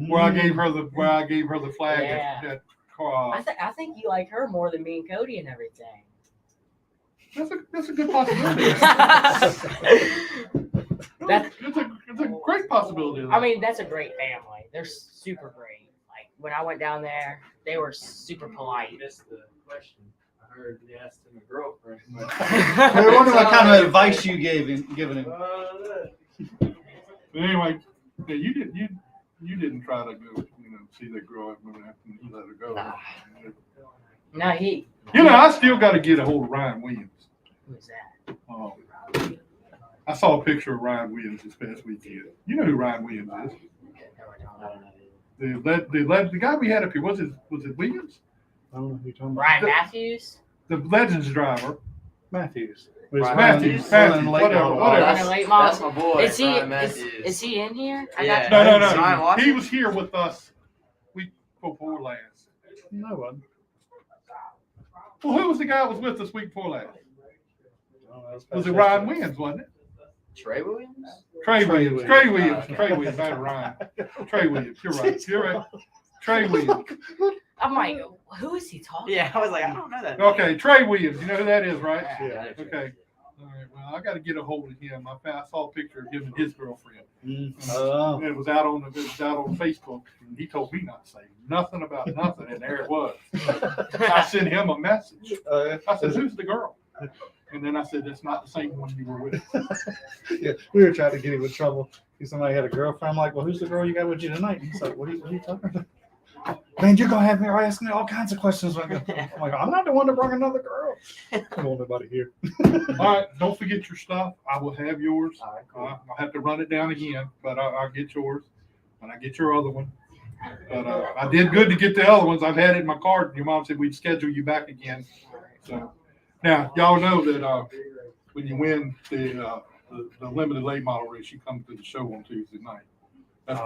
Where I gave her the flag. Yeah. That car. I think you like her more than me and Cody and everything. That's a good possibility. It's a great possibility. I mean, that's a great family. They're super great. Like when I went down there, they were super polite. Missed the question. I heard you asked him a girlfriend. We were wondering what kind of advice you given him. But anyway, yeah, you didn't try to go, see that girl and you let her go. Nah. No, he. I still got to get a hold of Ryan Williams. Who's that? I saw a picture of Ryan Williams this past weekend. You know who Ryan Williams is? I don't know. The guy we had up here, was it Williams? I don't know who you're talking about. Ryan Matthews? The Legends driver. Matthews. Ryan Matthews, Running late whatever, model. whatever. Running late model. That's my boy. Is he Ryan Matthews. is he in here? Yeah. No. Ryan Watson? He was here with us week before last. No one. Well, who was the guy that was with us week before last? Oh, Was it Ryan Williams, wasn't it? Trey Williams? Trey Trey Williams. Williams. Trey Williams. Not Ryan. Trey Williams. You're right. Trey Williams. I'm like, who is he talking? Yeah, I was like, I don't know that. Okay, Trey Williams. You know who that is, right? Yeah. Okay. All right. Well, I got to get a hold of him. I saw a picture of him and his girlfriend. Oh. It was out on Facebook. And he told me not to say nothing about nothing, and there it was. I sent him a message. I said, "Who's the girl?" And then I said, "That's not the same one you were with." Yeah, we were trying to get him in trouble. Somebody had a girlfriend. I'm like, well, who's the girl you got with you tonight? And he's like, what are you talking about? Man, you're gonna have me asking me all kinds of questions. I'm like, I'm not the one to bring another girl. Come on, nobody here. All right, don't forget your stuff. I will have yours. All right, cool. I'll have to run it down again, but I'll get yours, and I get your other one. But I did good to get the other ones. I've had it in my card. Your mom said we'd schedule you back again. So Now, y'all know that when you win the limited late model race, you come to the show on Tuesday night. That's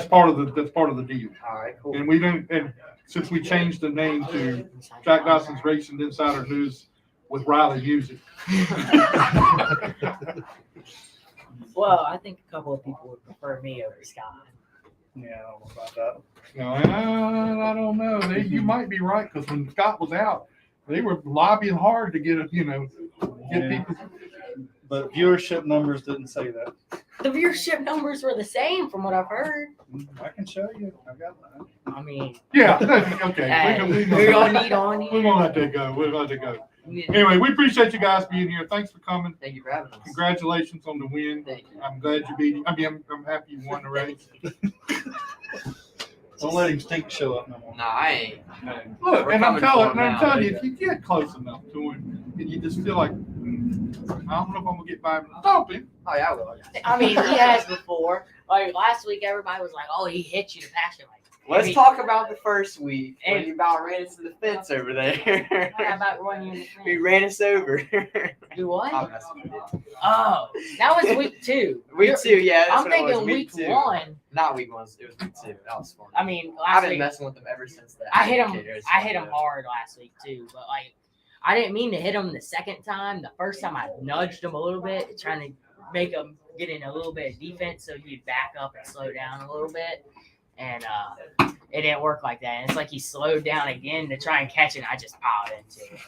part of the deal. All right, cool. And we don't. And since we changed the name to Jack Dotson's Racing Insider News with Riley Music. Well, I think a couple of people would prefer me over Scott. Yeah, I don't know about that. No, I don't know. You might be right because when Scott was out, they were lobbying hard to get people. But viewership numbers didn't say that. The viewership numbers were the same from what I've heard. I can show you. I got that. I mean, Yeah, okay. hey, We're we're gonna gonna need on here. let that go. We're gonna let that go. Anyway, we appreciate you guys being here. Thanks for coming. Thank you for having us. Congratulations on the win. Thank you. I'm glad you beat. I'm happy you won the race. Don't let him stink show up no more. Nah, I ain't. Look, We're and I'm coming for him telling now. you, if you get close enough to him, and you just feel like, I don't know if I'm gonna get by him. Dump him. Oh yeah, I will. I mean, he has before. Like last week, everybody was like, "Oh, he hit you to pass you." Like, Let's maybe- talk about the first week when Hey. you about ran into the fence over there. How about running in the He fence? ran us over. Do what? Oh, that's what we did. Oh, that was week 2. Week 2, yeah. That's I'm what it was, thinking week 2. 1. Not week 1. It was week 2. That was fun. I mean, I've last been week messing with them ever since that. I hit him. It's I fun, hit him though. hard last week too, but like I didn't mean to hit him the second time. The first time I nudged him a little bit, trying to make him get in a little bit of defense so he'd back up and slow down a little bit. And it didn't work like that. And it's like he slowed down again to try and catch it. And I just piled into it.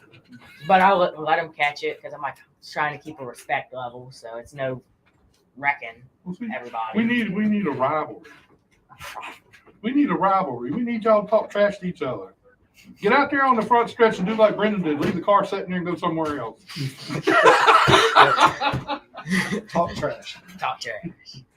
But I let him catch it because I'm like trying to keep a respect level, so it's no wrecking everybody. We need a rivalry. We need a rivalry. We need y'all to talk trash to each other. Get out there on the front stretch and do like Brendan did. Leave the car sitting there and go somewhere else. Talk trash. Talk trash.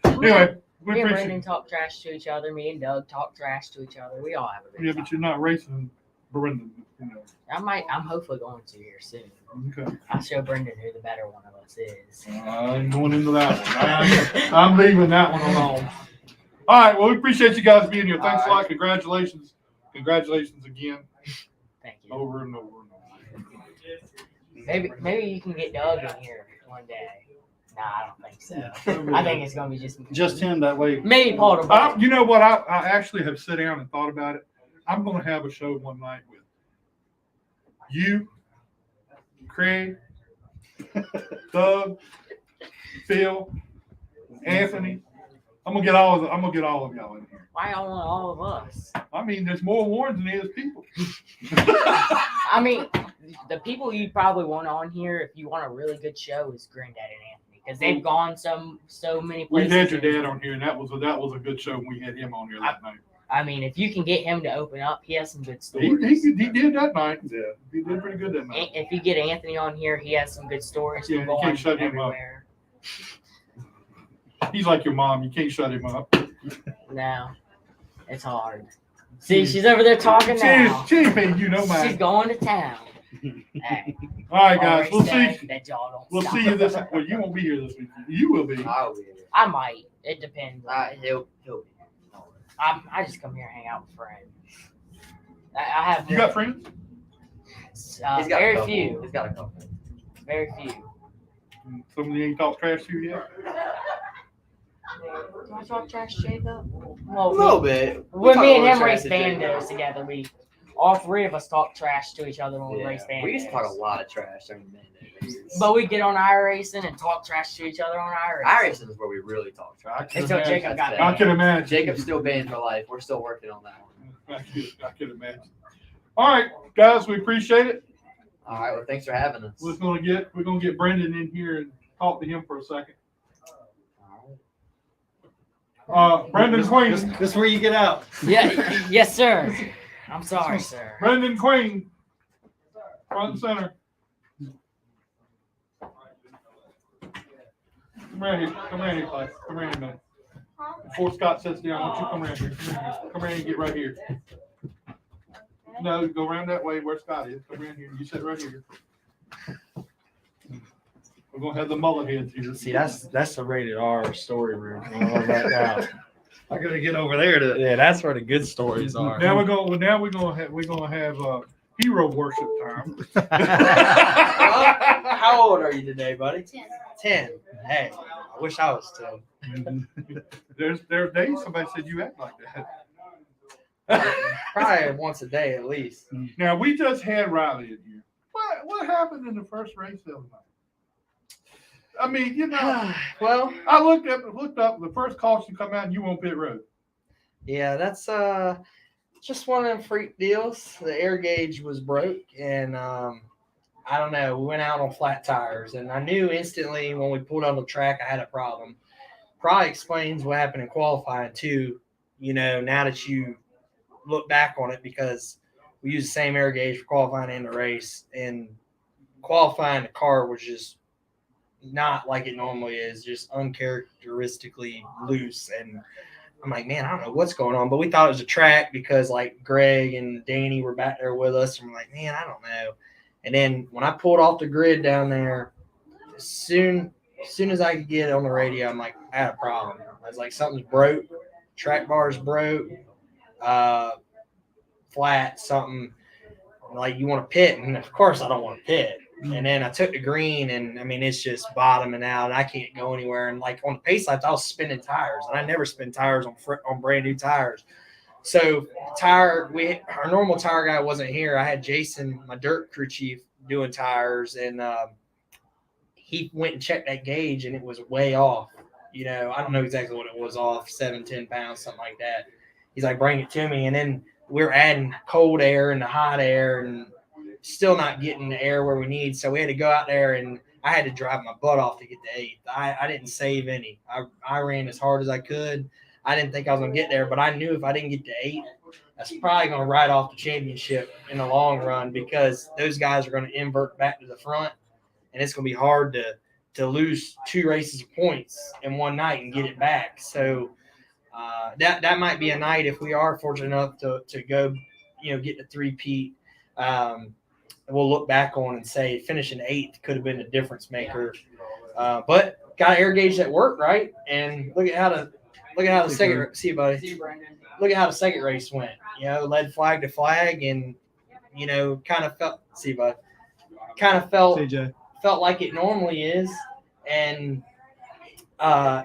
Anyway, we Me and appreciate Brendan talk trash to each other. Me and Doug talk trash to each other. We all have a Yeah, good but time. you're not racing Brendan. You know. I'm hopefully going to here soon. Okay. I'll show Brendan who the better one of us is. I'm going into that one. I'm leaving that one alone. All right. Well, we appreciate you guys being here. Thanks a lot. Congratulations. Congratulations again. Thank you. Over and over and over. Maybe you can get Doug in here one day. Nah, I don't think so. Yeah. I think it's gonna be just him that way. maybe Paul to You know what? I actually have sat down and thought about it. I'm going to have a show one night with you, Craig, Doug, Phil, Anthony. I'm gonna get all of y'all in here. Why y'all want all of us? I mean, there's more Warrens than there is people. I mean, the people you probably want on here if you want a really good show is Granddad and Anthony because they've gone so many We places. had your dad on here, and that was a good show. When we had him on here that night. I mean, if you can get him to open up, he has some good He stories. did that night. Yeah. He did pretty good that night. If you get Anthony on here, he has some good stories. Yeah, He'll you go can't on shut him up. everywhere. He's like your mom. You can't shut him up. No, it's hard. See, she's over there talking now. She ain't paying you no She's mind. going to town. Hey, All right, guys. always We'll say see. that y'all don't We'll stop. see you this. Well, you won't be here this week. You will be. I'll be here. I might. It depends. He'll be. I just come here and hang out with friends. I have. You got friends? He's got a very couple. few. He's got a couple. Very few. Some of you ain't talked trash to you yet. Do I talk trash, Jacob? A Well, little bit. when me and him race race bandos together, all 3 of us talk trash to each other when we race bandos. We used to talk a lot of trash during the bandos. But we get on iRacing and talk trash to each other on iRacing. Irishman is where we really talk trash. I can Until imagine. Jacob got it. I can imagine. Jacob's still banned for life. We're still working on that one. I can imagine. All right, guys, we appreciate it. All right. Well, thanks for having us. We're gonna get Brendan in here and talk to him for a second. Brendan Queen. This is where you get out. Yeah, yes, sir. I'm sorry, sir. Brendan Queen. Front and center. Come around here. Come around here, Clay. Come around here, man. Before Scott sits down, why don't you come around here? Come around here and get right here. No, go around that way where Scott is. Come around here. You sit right here. We're gonna have the mullet heads here. See, that's a rated R story room. I don't know about that. I gotta get over there to. Yeah, that's where the good stories are. Now we're gonna have hero worship time. How old are you today, buddy? 10. Hey, I wish I was 10. There's days somebody said you act like that. Probably once a day at least. Now we just had Riley in here. What happened in the first race the other night? I mean, you know, Well, I looked up the first caution come out and you on pit road. yeah, that's just one of them freak deals. The air gauge was broke, and I don't know. We went out on flat tires, and I knew instantly when we pulled on the track I had a problem. Probably explains what happened in qualifying too. You know, now that you look back on it, because we used the same air gauge for qualifying and the race, and qualifying the car was just not like it normally is, just uncharacteristically loose. And I'm like, man, I don't know what's going on, but we thought it was a track because like Greg and Danny were back there with us, and we're like, man, I don't know. And then when I pulled off the grid down there, as soon as I could get on the radio, I'm like, I had a problem. I was like, something's broke, track bar's broke, flat, something. Like, you want to pit, and of course I don't want to pit. And then I took the green, and I mean, it's just bottoming out, and I can't go anywhere. And like on the pace laps, I was spinning tires, and I never spin tires on brand new tires. So our normal tire guy wasn't here. I had Jason, my dirt crew chief, doing tires, and he went and checked that gauge, and it was way off. You know, I don't know exactly what it was off, 7-10 pounds, something like that. He's like, bring it to me. And then we're adding cold air and the hot air, and still not getting the air where we need. So we had to go out there, and I had to drive my butt off to get to 8th. I didn't save any. I ran as hard as I could. I didn't think I was going to get there, but I knew if I didn't get to 8th, that's probably going to write off the championship in the long run, because those guys are going to invert back to the front, and it's going to be hard to lose 2 races of points in one night and get it back. So that might be a night, if we are fortunate enough to go, you know, get the 3-peat. We'll look back on and say finishing 8th could have been a difference maker. But got an air gauge that worked, right? And look at how the second see you, buddy. See you, Brandon. Look at how the second race went. You know, led flag to flag, and you know, kind of felt CJ. felt like it normally is. And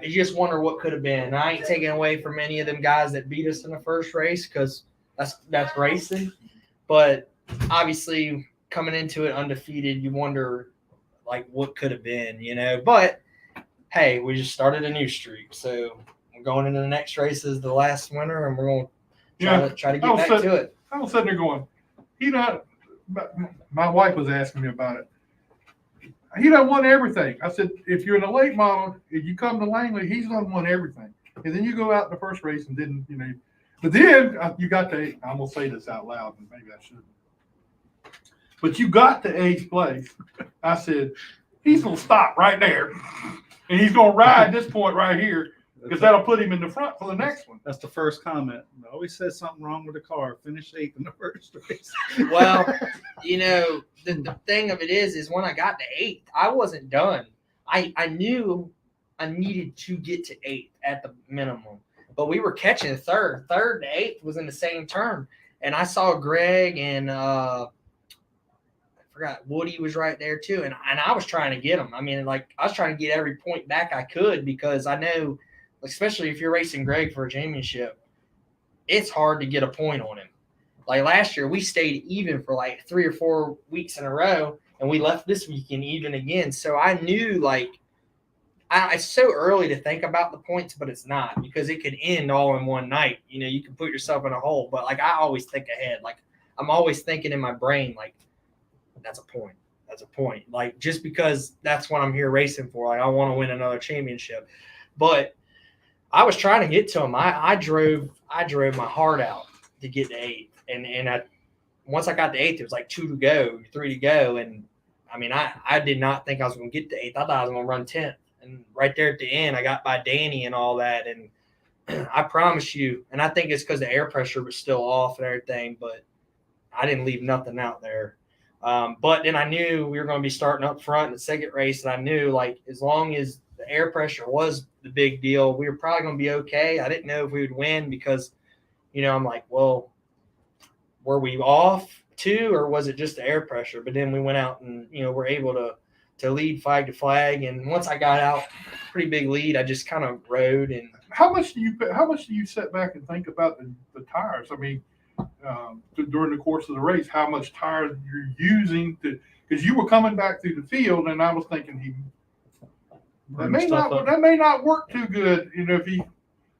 you just wonder what could have been. I ain't taking away from any of them guys that beat us in the first race, because that's racing. But obviously, coming into it undefeated, you wonder like what could have been, you know. But hey, we just started a new streak, so we're going into the next race as the last winner, and we're going to try to get back to it. I was sitting there going, my wife was asking me about it. He done won everything. I said, if you're in a late model, if you come to Langley, he's done won everything. And then you go out in the first race and didn't, you know. But then you got to, I'm going to say this out loud, and maybe I shouldn't. But you got to 8th place. I said, he's going to stop right there. And he's going to ride this point right here, because that'll put him in the front for the next one. That's the first comment. I always said something wrong with the car. Finish 8th in the first race. Well, you know, the thing of it is when I got to 8th, I wasn't done. I knew I needed to get to 8th at the minimum. But we were catching third. Third to 8th was in the same turn. And I saw Greg and I forgot, Woody was right there too. And I was trying to get him. I mean, like, I was trying to get every point back I could, because I know, especially if you're racing Greg for a championship, it's hard to get a point on him. Like last year, we stayed even for like 3 or 4 weeks in a row, and we left this weekend even again. So I knew, like, it's so early to think about the points, but it's not, because it could end all in one night. You know, you can put yourself in a hole. But like, I always think ahead. Like, I'm always thinking in my brain, like, that's a point. That's a point. Like, just because that's what I'm here racing for. Like, I want to win another championship. But I was trying to get to him. I drove my heart out to get to 8th. And once I got to 8th, it was like 2 to go, 3 to go. And I mean, I did not think I was going to get to 8th. I thought I was going to run 10th. And right there at the end, I got by Danny and all that. And I promise you, and I think it's because the air pressure was still off and everything, but I didn't leave nothing out there. But then I knew we were going to be starting up front in the second race. And I knew, like, as long as the air pressure was the big deal, we were probably going to be okay. I didn't know if we would win, because, you know, I'm like, well, were we off 2, or was it just the air pressure? But then we went out and, we're able to lead flag to flag. And once I got out, pretty big lead, I just kind of rode. And How much do you sit back and think about the tires? I mean, during the course of the race, how much tires you're using because you were coming back through the field, and I was thinking that may not work too good, if he.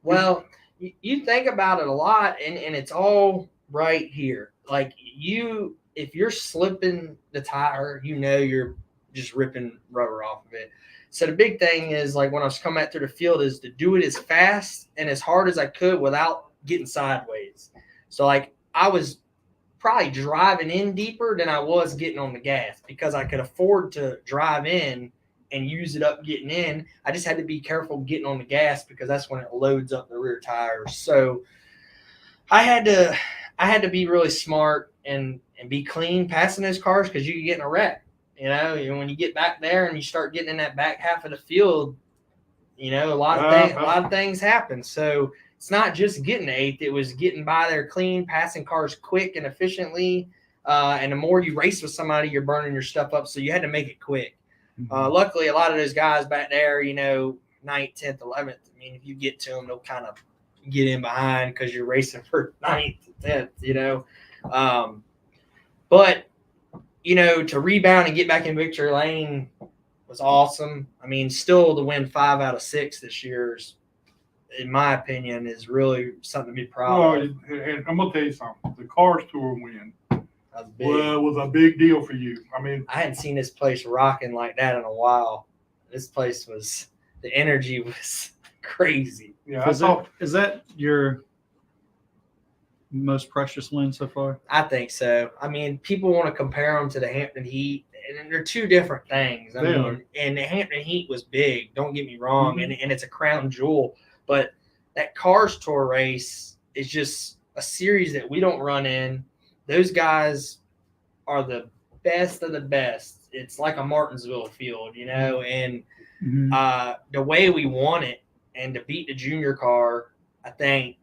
Well, you think about it a lot, and it's all right here. Like if you're slipping the tire, you're just ripping rubber off of it. So the big thing is, like, when I was coming out through the field, is to do it as fast and as hard as I could without getting sideways. So, like, I was probably driving in deeper than I was getting on the gas because I could afford to drive in and use it up getting in. I just had to be careful getting on the gas because that's when it loads up the rear tires. So I had to be really smart and be clean passing those cars because you could get in a wreck. When you get back there and you start getting in that back half of the field, a lot of things happen. So it's not just getting the 8th; it was getting by there clean, passing cars quick and efficiently. And the more you race with somebody, you're burning your stuff up. So you had to make it quick. Mm-hmm. Luckily, a lot of those guys back there, 9th, 10th, 11th. I mean, if you get to them, they'll kind of get in behind because you're racing for 9th, 10th. But to rebound and get back in victory lane was awesome. I mean, still to win 5 out of 6 this year is, in my opinion, is really something to be proud of. And I'm gonna tell you something. The Cars Tour win was a big deal for you. I mean, I hadn't seen this place rocking like that in a while. This place the energy was crazy. Yeah, is that your most precious win so far? I think so. I mean, people want to compare them to the Hampton Heat, and they're two different things. I mean, and the Hampton Heat was big, don't get me wrong, and it's a crown jewel. But that Cars Tour race is just a series that we don't run in. Those guys are the best of the best. It's like a Martinsville field, and the way we won it and to beat the junior car, I think,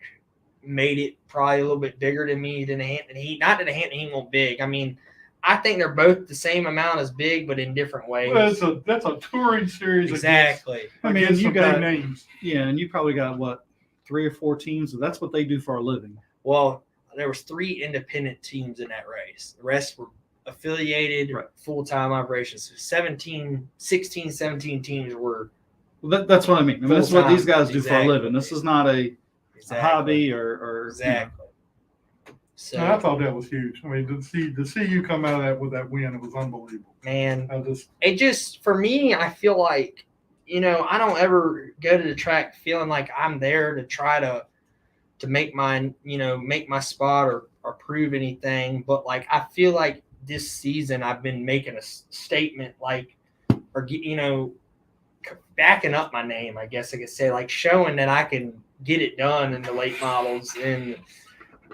made it probably a little bit bigger to me than the Hampton Heat. Not that the Hampton Heat won't big. I mean, I think they're both the same amount as big, but in different ways. Well, that's a touring series. Exactly. I mean, you got names. Yeah, and you probably got 3 or 4 teams. So that's what they do for a living. Well, there was 3 independent teams in that race. The rest were affiliated full-time operations. So 16, 17 teams were. Well, that's what I mean. That's what these guys do for a living. This is not a hobby or exactly. So I thought that was huge. I mean, to see you come out of that with that win, it was unbelievable. Man, it just, for me, I feel like, I don't ever go to the track feeling like I'm there to try to make my spot or prove anything. But like, I feel like this season I've been making a statement, backing up my name, I guess I could say, like showing that I can get it done in the late models. And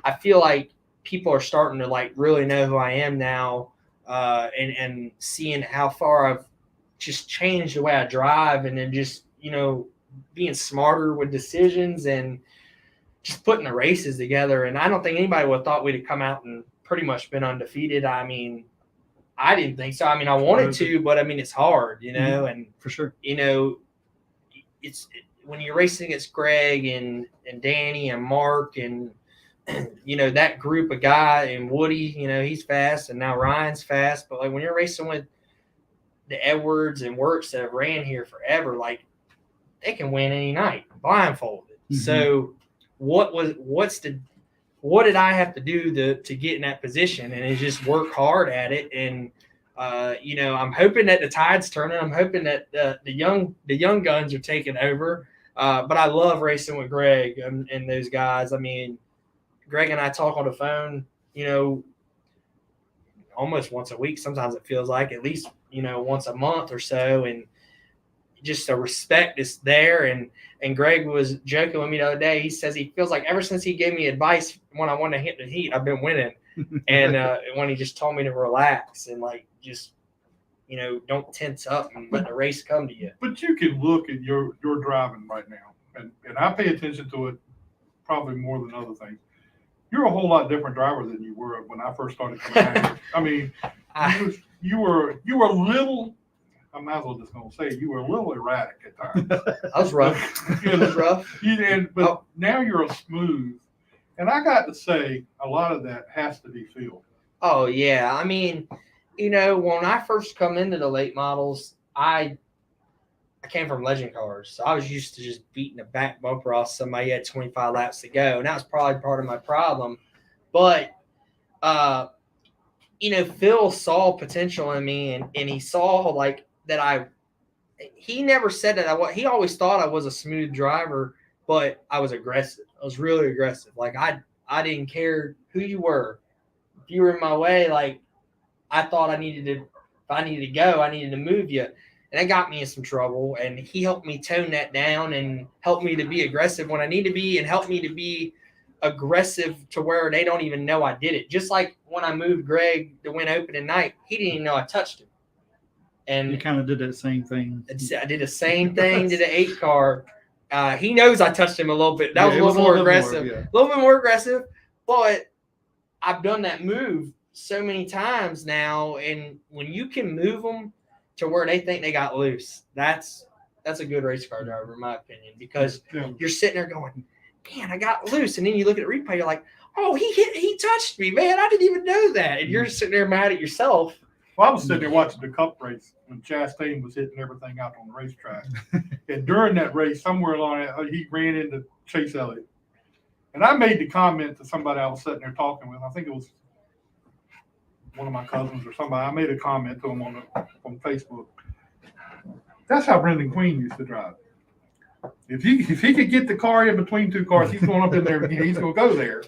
I feel like people are starting to really know who I am now, and seeing how far I've just changed the way I drive, and then just, being smarter with decisions and just putting the races together. And I don't think anybody would have thought we'd have come out and pretty much been undefeated. I mean, I didn't think so. I mean, I wanted to, but I mean, it's hard, and for sure, when you're racing against Greg and Danny and Mark and, that group of guys, and Woody, he's fast, and now Ryan's fast. But when you're racing with the Edwards and Wirtz that have ran here forever, they can win any night blindfolded. Mm-hmm. So what did I have to do to get in that position? And it's just work hard at it. And, I'm hoping that the tide's turning. I'm hoping that the young guns are taking over. But I love racing with Greg and those guys. I mean, Greg and I talk on the phone, almost once a week. Sometimes it feels like at least, once a month or so. And just the respect is there. And Greg was joking with me the other day. He says he feels like ever since he gave me advice when I won the Hampton Heat, I've been winning. And when he just told me to relax and just, don't tense up and let the race come to you. But you can look at your driving right now, and I pay attention to it probably more than other things. you're a whole lot different driver than you were when I first started coming out here. I mean, you were a little. I might as well just gonna say you were a little erratic at times. I was rough. You It know, was rough. but now you're a smooth. And I got to say, a lot of that has to be feel. Oh yeah, I mean, when I first come into the late models, I came from legend cars, so I was used to just beating a back bumper off somebody had 25 laps to go, and that was probably part of my problem. But Phil saw potential in me, and he saw like that he never said that he always thought I was a smooth driver, but I was aggressive. I was really aggressive. Like I didn't care who you were. If you were in my way, like I thought if I needed to go, I needed to move you. And that got me in some trouble. And he helped me tone that down and helped me to be aggressive when I need to be, and helped me to be aggressive to where they don't even know I did it. Just like when I moved Greg to win opening night, he didn't even know I touched him. And You kind of did that same thing. I did the same thing to the 8 car. He knows I touched him a little bit. That was Yeah, a it little more bit aggressive. yeah. A little bit more aggressive, but I've done that move so many times now, and when you can move them to where they think they got loose, that's a good race car driver, in my opinion, because you're sitting there going, man, I got loose, and then you look at the replay, you're like, oh, he touched me, man, I didn't even know that, and you're sitting there mad at yourself. Well, I was sitting there watching the Cup race when Chastain was hitting everything out on the racetrack. And during that race, somewhere along it, he ran into Chase Elliott. And I made the comment to somebody I was sitting there talking with. I think it was one of my cousins or somebody. I made a comment to him on Facebook. That's how Brendan Queen used to drive. If he could get the car in between 2 cars, he's going up in there and he's going to go there.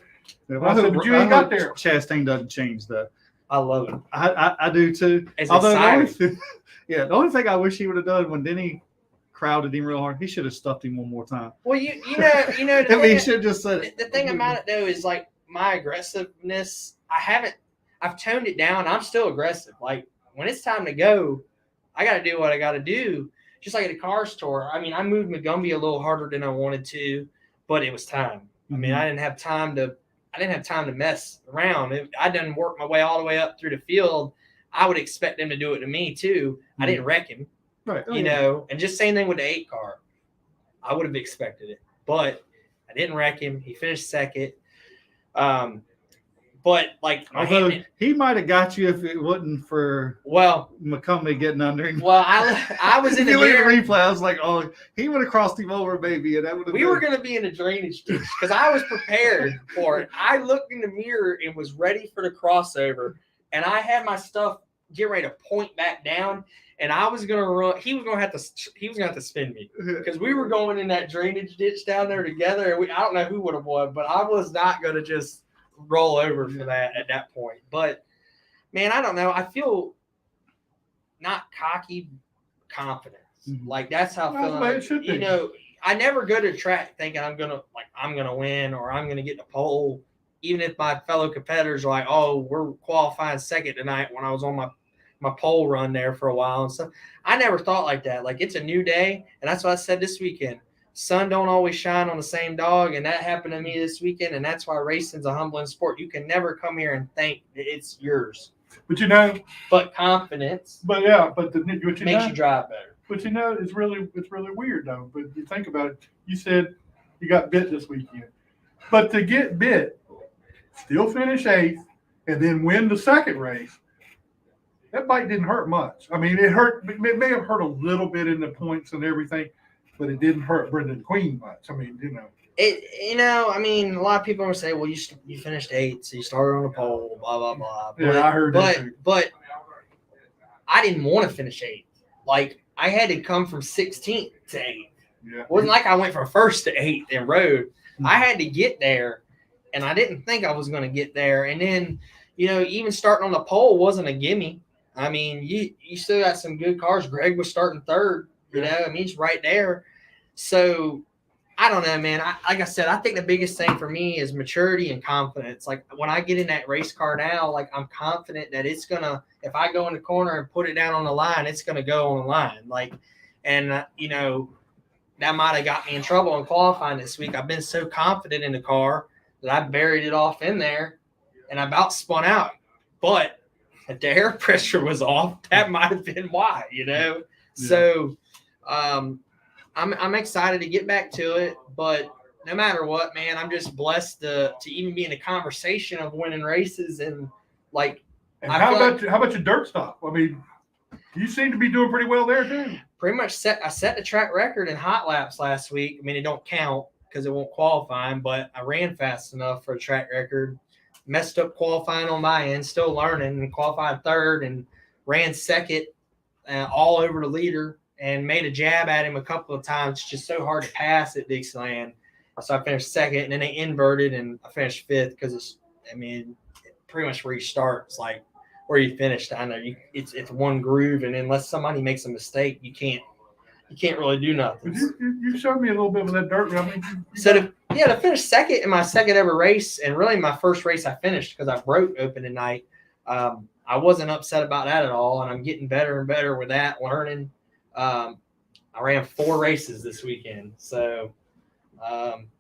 I said, but you ain't got there. Chastain doesn't change though. I love it. I do too. It's Although exciting. the only thing I wish he would have done when Denny crowded him real hard, he should have stuffed him one more time. Well, you know. I mean, he should have just said it. The thing about it though is like my aggressiveness. I've toned it down. I'm still aggressive. Like when it's time to go, I got to do what I got to do. Just like at a car store. I mean, I moved McGumbey a little harder than I wanted to, but it was time. I mean, I didn't have time to mess around. I didn't work my way all the way up through the field. I would expect them to do it to me too. I didn't wreck him, Right. you know, and just same thing with the 8 car. I would have expected it, but I didn't wreck him. He finished second. But like, Although he might have got you if it wasn't for McCumbee getting under him. Well, I was in the replay. I was like, oh, he would have crossed him over, baby, and that would have. We were going to be in a drainage ditch because I was prepared for it. I looked in the mirror and was ready for the crossover, and I had my stuff get ready to point back down, and I was going to run. He was going to have to spin me because we were going in that drainage ditch down there together. And I don't know who would have won, but I was not going to just roll over for that at that point. But man, I don't know. I feel not cocky, confident. Like that's how I feel. It should be. You know, I never go to track thinking I'm gonna win or I'm gonna get the pole. Even if my fellow competitors are like, oh, we're qualifying second tonight, when I was on my pole run there for a while and stuff. I never thought like that. Like it's a new day, and that's what I said this weekend. Sun don't always shine on the same dog, and that happened to me this weekend, and that's why racing's a humbling sport. You can never come here and think that it's yours. But you know, but confidence. But yeah, but makes you drive better. But you know, it's really weird though. But you think about it. You said you got bit this weekend, but to get bit, still finish 8th, and then win the second race. That bite didn't hurt much. I mean, it hurt. It may have hurt a little bit in the points and everything, but it didn't hurt Brendan Queen much. I mean, you know. I mean, a lot of people are say, well, you finished 8th, so you started on the pole, blah, blah, blah. But, yeah, I heard that too. But I didn't want to finish 8th. Like, I had to come from 16th to 8th. Yeah. It wasn't like I went from 1st to 8th and rode. I had to get there, and I didn't think I was going to get there. And then, you know, even starting on the pole wasn't a gimme. I mean, you still got some good cars. Greg was starting 3rd. You know, I mean, he's right there. So, I don't know, man. Like I said, I think the biggest thing for me is maturity and confidence. Like, when I get in that race car now, like, I'm confident that it's going to – if I go in the corner and put it down on the line, it's going to go on the line. Like, and, you know, that might have got me in trouble in qualifying this week. I've been so confident in the car that I buried it off in there, and I about spun out. But if the air pressure was off, that might have been why, Yeah. So I'm excited to get back to it, but no matter what, man, I'm just blessed to even be in the conversation of winning races and like. And I how feel about how about your dirt stuff? I mean, you seem to be doing pretty well there too. Pretty much I set the track record in hot laps last week. I mean, it don't count because it won't qualify, but I ran fast enough for a track record. Messed up qualifying on my end, still learning, and qualified third and ran second all over the leader and made a jab at him a couple of times. It's just so hard to pass at Dixieland. So I finished second, and then they inverted, and I finished fifth because pretty much where you start, it's like where you finish down there. It's one groove, and unless somebody makes a mistake, you can't really do nothing. You showed me a little bit of that dirt. I mean, to finish second in my second ever race, and really my first race I finished because I broke opening night. I wasn't upset about that at all, and I'm getting better and better with that, learning. I ran 4 races this weekend, so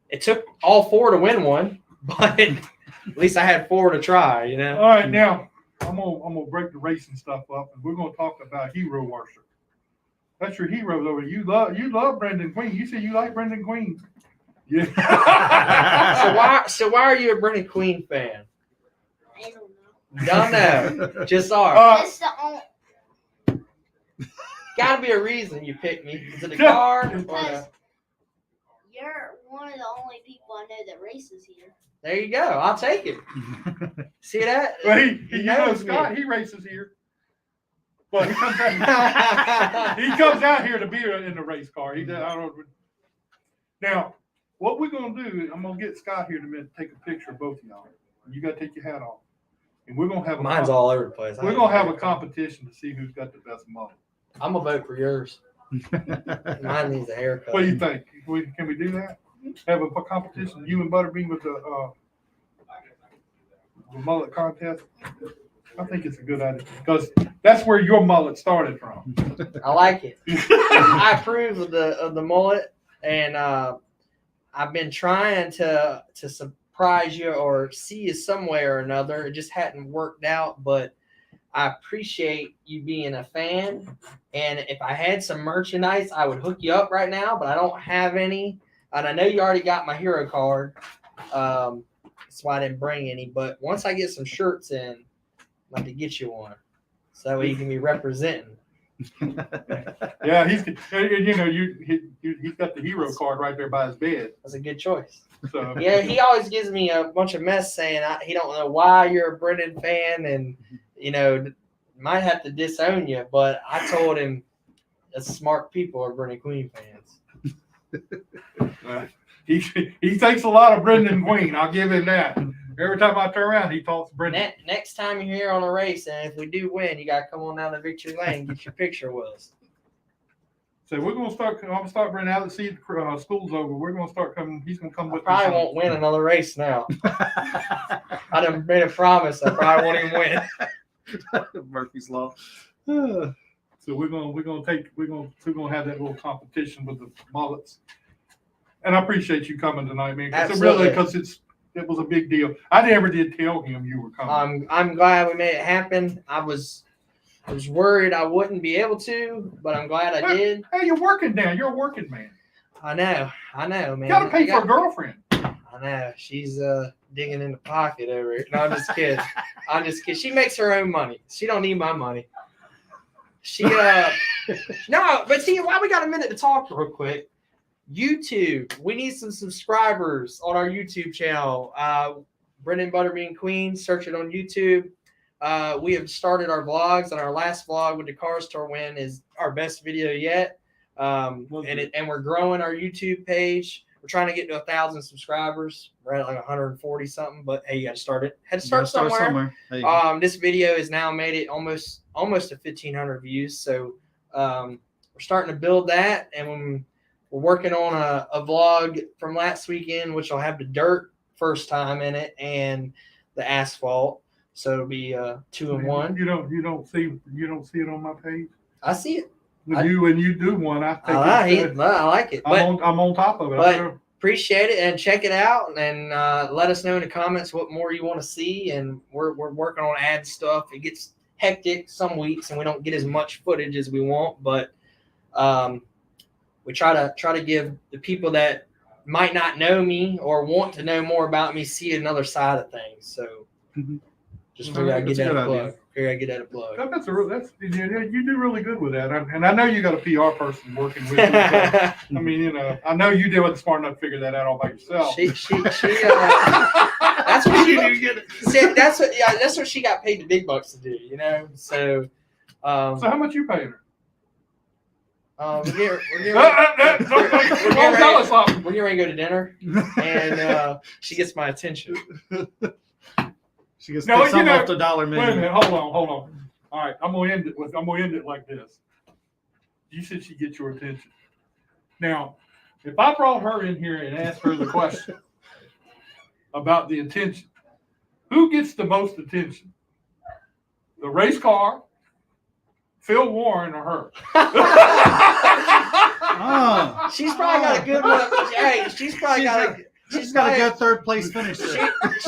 it took all 4 to win one, but at least I had 4 to try. All right, now I'm gonna break the racing stuff up, and we're gonna talk about hero worship. That's your heroes over. You love Brendan Queen. You say you like Brendan Queen. Yeah. So why are you a Brendan Queen fan? I don't know. Don't know. Just are. That's the only. Gotta be a reason you picked me. Is it a car? Or Because you're one of the only people I know that races here. there you go. I'll take it. See that? Well, he knows me. Scott. He races here, but he comes out here to be in the race car. He does. I don't. Now, what we're gonna do? I'm gonna get Scott here in a minute to take a picture of both of y'all. You gotta take your hat off, and we're gonna have Mine's all over the place. We're gonna have a competition to see who's got the best mullet. I'm gonna vote for yours. Mine needs a haircut. What do you think? Can we do that? Have a competition, you and Butterbean with the mullet contest? I think it's a good idea because that's where your mullet started from. I like it. I approve of the mullet, and I've been trying to surprise you or see you some way or another. It just hadn't worked out, but I appreciate you being a fan. And if I had some merchandise, I would hook you up right now, but I don't have any. And I know you already got my hero card. That's why I didn't bring any. But once I get some shirts in, I'd like to get you one. So that way you can be representing. Yeah, he's got the hero card right there by his bed. That's a good choice. So Yeah, he always gives me a bunch of mess saying he don't know why you're a Brendan fan and, might have to disown you. But I told him that smart people are Brendan Queen fans. he takes a lot of Brendan Queen. I'll give him that. Every time I turn around, he talks Brendan. Next time you're here on a race, and if we do win, you got to come on down to Victory Lane and get your picture with us. So we're gonna start. I'm gonna start Brendan out to see school's over. We're gonna start coming. He's gonna come with. Probably won't win another race now. I done made a promise. I probably won't even win. Murphy's Law. So we're gonna have that little competition with the mullets. And I appreciate you coming tonight, man. Absolutely. Because it was a big deal. I never did tell him you were coming. I'm glad we made it happen. I was worried I wouldn't be able to, but I'm glad I did. Hey, you're working now. You're a working man. I know, man. You gotta pay for a girlfriend. I know. She's digging in the pocket over here. No, I'm just kidding. She makes her own money. She don't need my money. She no, but see, why we got a minute to talk real quick. YouTube, we need some subscribers on our YouTube channel. Brendan Butterbean Queen, search it on YouTube. We have started our vlogs, and our last vlog with the car store win is our best video yet. And we're growing our YouTube page. We're trying to get to 1,000 subscribers. We're at like 140 something, but hey, you got to start it. Had to start somewhere. This video has now made it almost to 1,500 views. So we're starting to build that, and we're working on a vlog from last weekend, which will have the dirt first time in it and the asphalt. So it'll be 2 in 1. You don't see it on my page. I see it. When you do one, I like it. But I'm on top of it. appreciate it, and check it out, and let us know in the comments what more you want to see. And we're working on ad stuff. It gets hectic some weeks, and we don't get as much footage as we want, but we try to give the people that might not know me or want to know more about me see another side of things. So just figure I get that a plug. Figure I get that a plug. You do really good with that, and I know you got a PR person working with you. So, I mean, I know you did wasn't smart enough to figure that out all by yourself. That's what that's what she got paid the big bucks to do, So, so how much you paying her? we're getting ready to go to dinner, and she gets my attention. She gets off the dollar Wait a menu. minute, hold on. All right, I'm gonna end it like this. You said she gets your attention. Now, if I brought her in here and asked her the question about the attention, who gets the most attention? The race car, Phil Warren, or her? Oh, She's probably got a good one. Hey, she's got a good third place finish.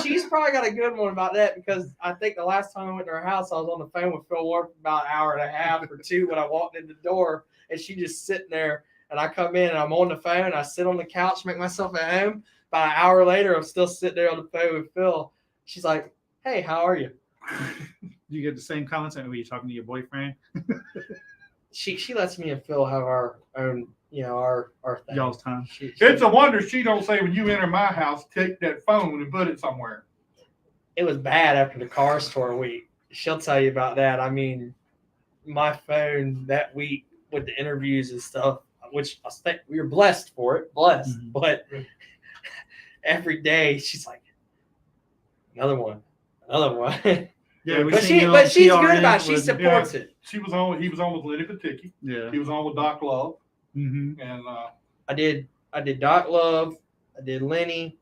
She's probably got a good one about that, because I think the last time I went to her house, I was on the phone with Phil Warren for about an hour and a half or two when I walked in the door, and she just sitting there, and I come in and I'm on the phone. I sit on the couch, make myself at home. About an hour later, I'm still sitting there on the phone with Phil. She's like, "Hey, how are you?" You get the same comments when you're talking to your boyfriend. She lets me and Phil have our own, our thing. Y'all's time. It's a wonder she don't say, when you enter my house, take that phone and put it somewhere. It was bad after the car store week. She'll tell you about that. I mean, my phone that week with the interviews and stuff, which I think we were blessed for it, but every day she's like, another one. Yeah, but she's good about it. She supports it. He was on with Lenny Paticki. Yeah. He was on with Doc Love. Mm-hmm. And I did Doc Love. I did Lenny.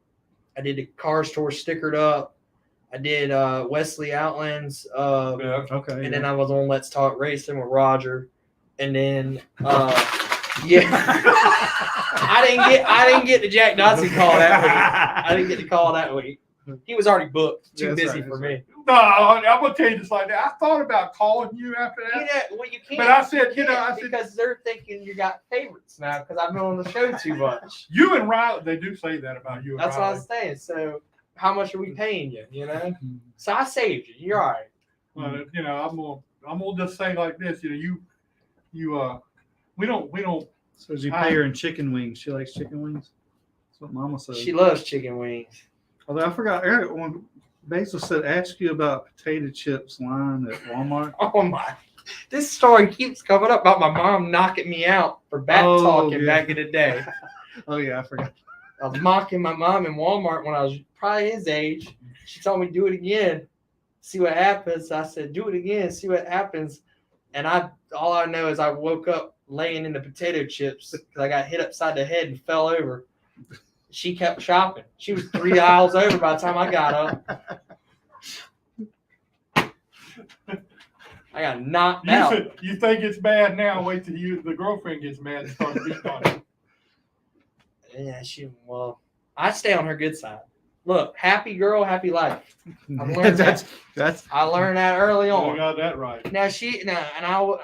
I did the car store stickered up. I did Wesley Outlands. Okay. And then I was on Let's Talk Racing with Roger. And then I didn't get the Jack Dodson call that week. I didn't get the call that week. He was already booked. Too busy for me. No, I'm gonna tell you this like that. I thought about calling you after that. You can't. But I said, because they're thinking you got favorites now because I've been on the show too much. You and Riley, they do say that about you. That's what I was saying. So, how much are we paying you? So I saved you. You're all right. Well, I'm gonna just say like this. We don't. So did you pay her in chicken wings? She likes chicken wings. That's what Mama said. She loves chicken wings. Although I forgot, Eric, when Basil said, ask you about potato chips line at Walmart. Oh my! This story keeps coming up about my mom knocking me out for back talking back in the day. Oh yeah, I forgot. I was mocking my mom in Walmart when I was probably his age. She told me, do it again, see what happens. I said, do it again, see what happens. And all I know is I woke up laying in the potato chips because I got hit upside the head and fell over. She kept shopping. She was 3 aisles over by the time I got up. I got knocked out. You think it's bad now? Wait till the girlfriend gets mad and starts beating on you. Yeah, I stay on her good side. Look, happy girl, happy life. I've learned I learned that early on. You got that right. Now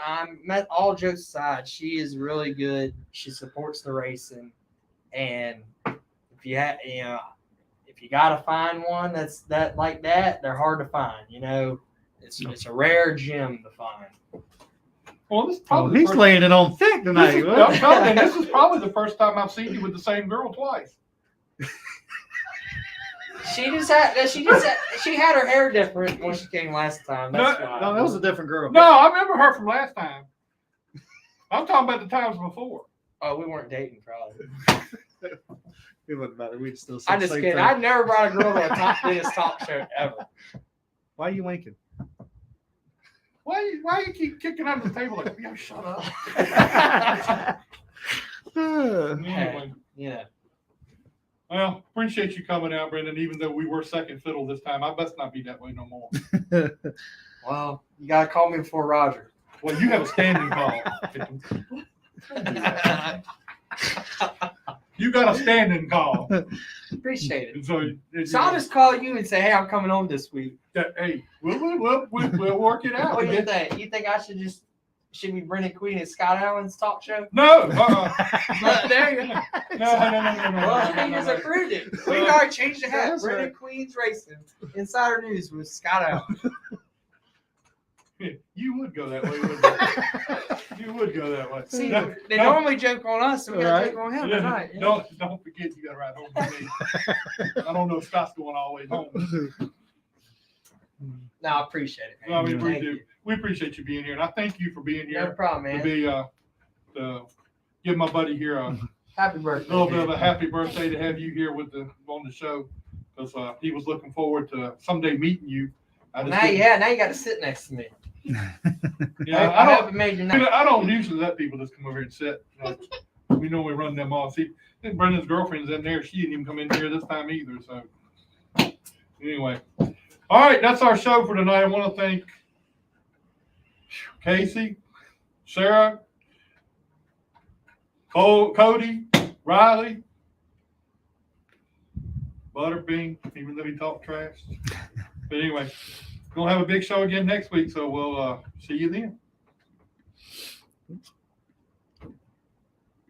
I met all jokes aside. She is really good. She supports the racing, and if you gotta find one that's like that, they're hard to find. It's a rare gem to find. Well, this is he's laying it on thick tonight. This is probably the first time I've seen you with the same girl twice. She had her hair different when she came last time. That's why. No, that was a different girl. No, I remember her from last time. I'm talking about the times before. Oh, we weren't dating, probably. It wouldn't matter. We'd still. I'm just kidding. I've never brought a girl to a biggest talk show ever. Why are you winking? Why you keep kicking under the table like, yo, shut up? Anyway. Yeah. Well, appreciate you coming out, Brendan, even though we were second fiddle this time. I must not be that way no more. Well, you got to call me before Roger. Well, you have a standing call. You got a standing call. Appreciate it. And so, So I'll just call you and say, hey, I'm coming home this week. hey, we'll work it out. What do you think? You think I should be Brendan Queen at Scott Allen's talk show? No. But there you go. No. Well, he just approved it. We can already change the hat. That's Brendan right. Queen's Racing. Insider News with Scott Allen. You would go that way, wouldn't you? You would go that way. See, No, they no. normally joke on us, so we gotta Right. joke on him Yeah, tonight. Don't forget you got to ride home with me. I don't know if Scott's going all the way home. No, I appreciate it. No, I mean, we Thank do. you. We appreciate you being here, and I thank you for being No here. problem, To man. be to give my buddy here a Happy birthday. little bit of man. a happy birthday to have you here on the show, because he was looking forward to someday meeting you. I Now didn't- you got to sit next to me. Yeah, I I hope don't. it made your night. I don't usually let people just come over here and sit. We normally run them off. See, I think Brendan's girlfriend's in there. She didn't even come in here this time either. So anyway, all right, that's our show for tonight. I want to thank Casey, Sarah, Cody, Riley, Butterbean, even though he talked trash. But anyway, we're gonna have a big show again next week, so we'll see you then.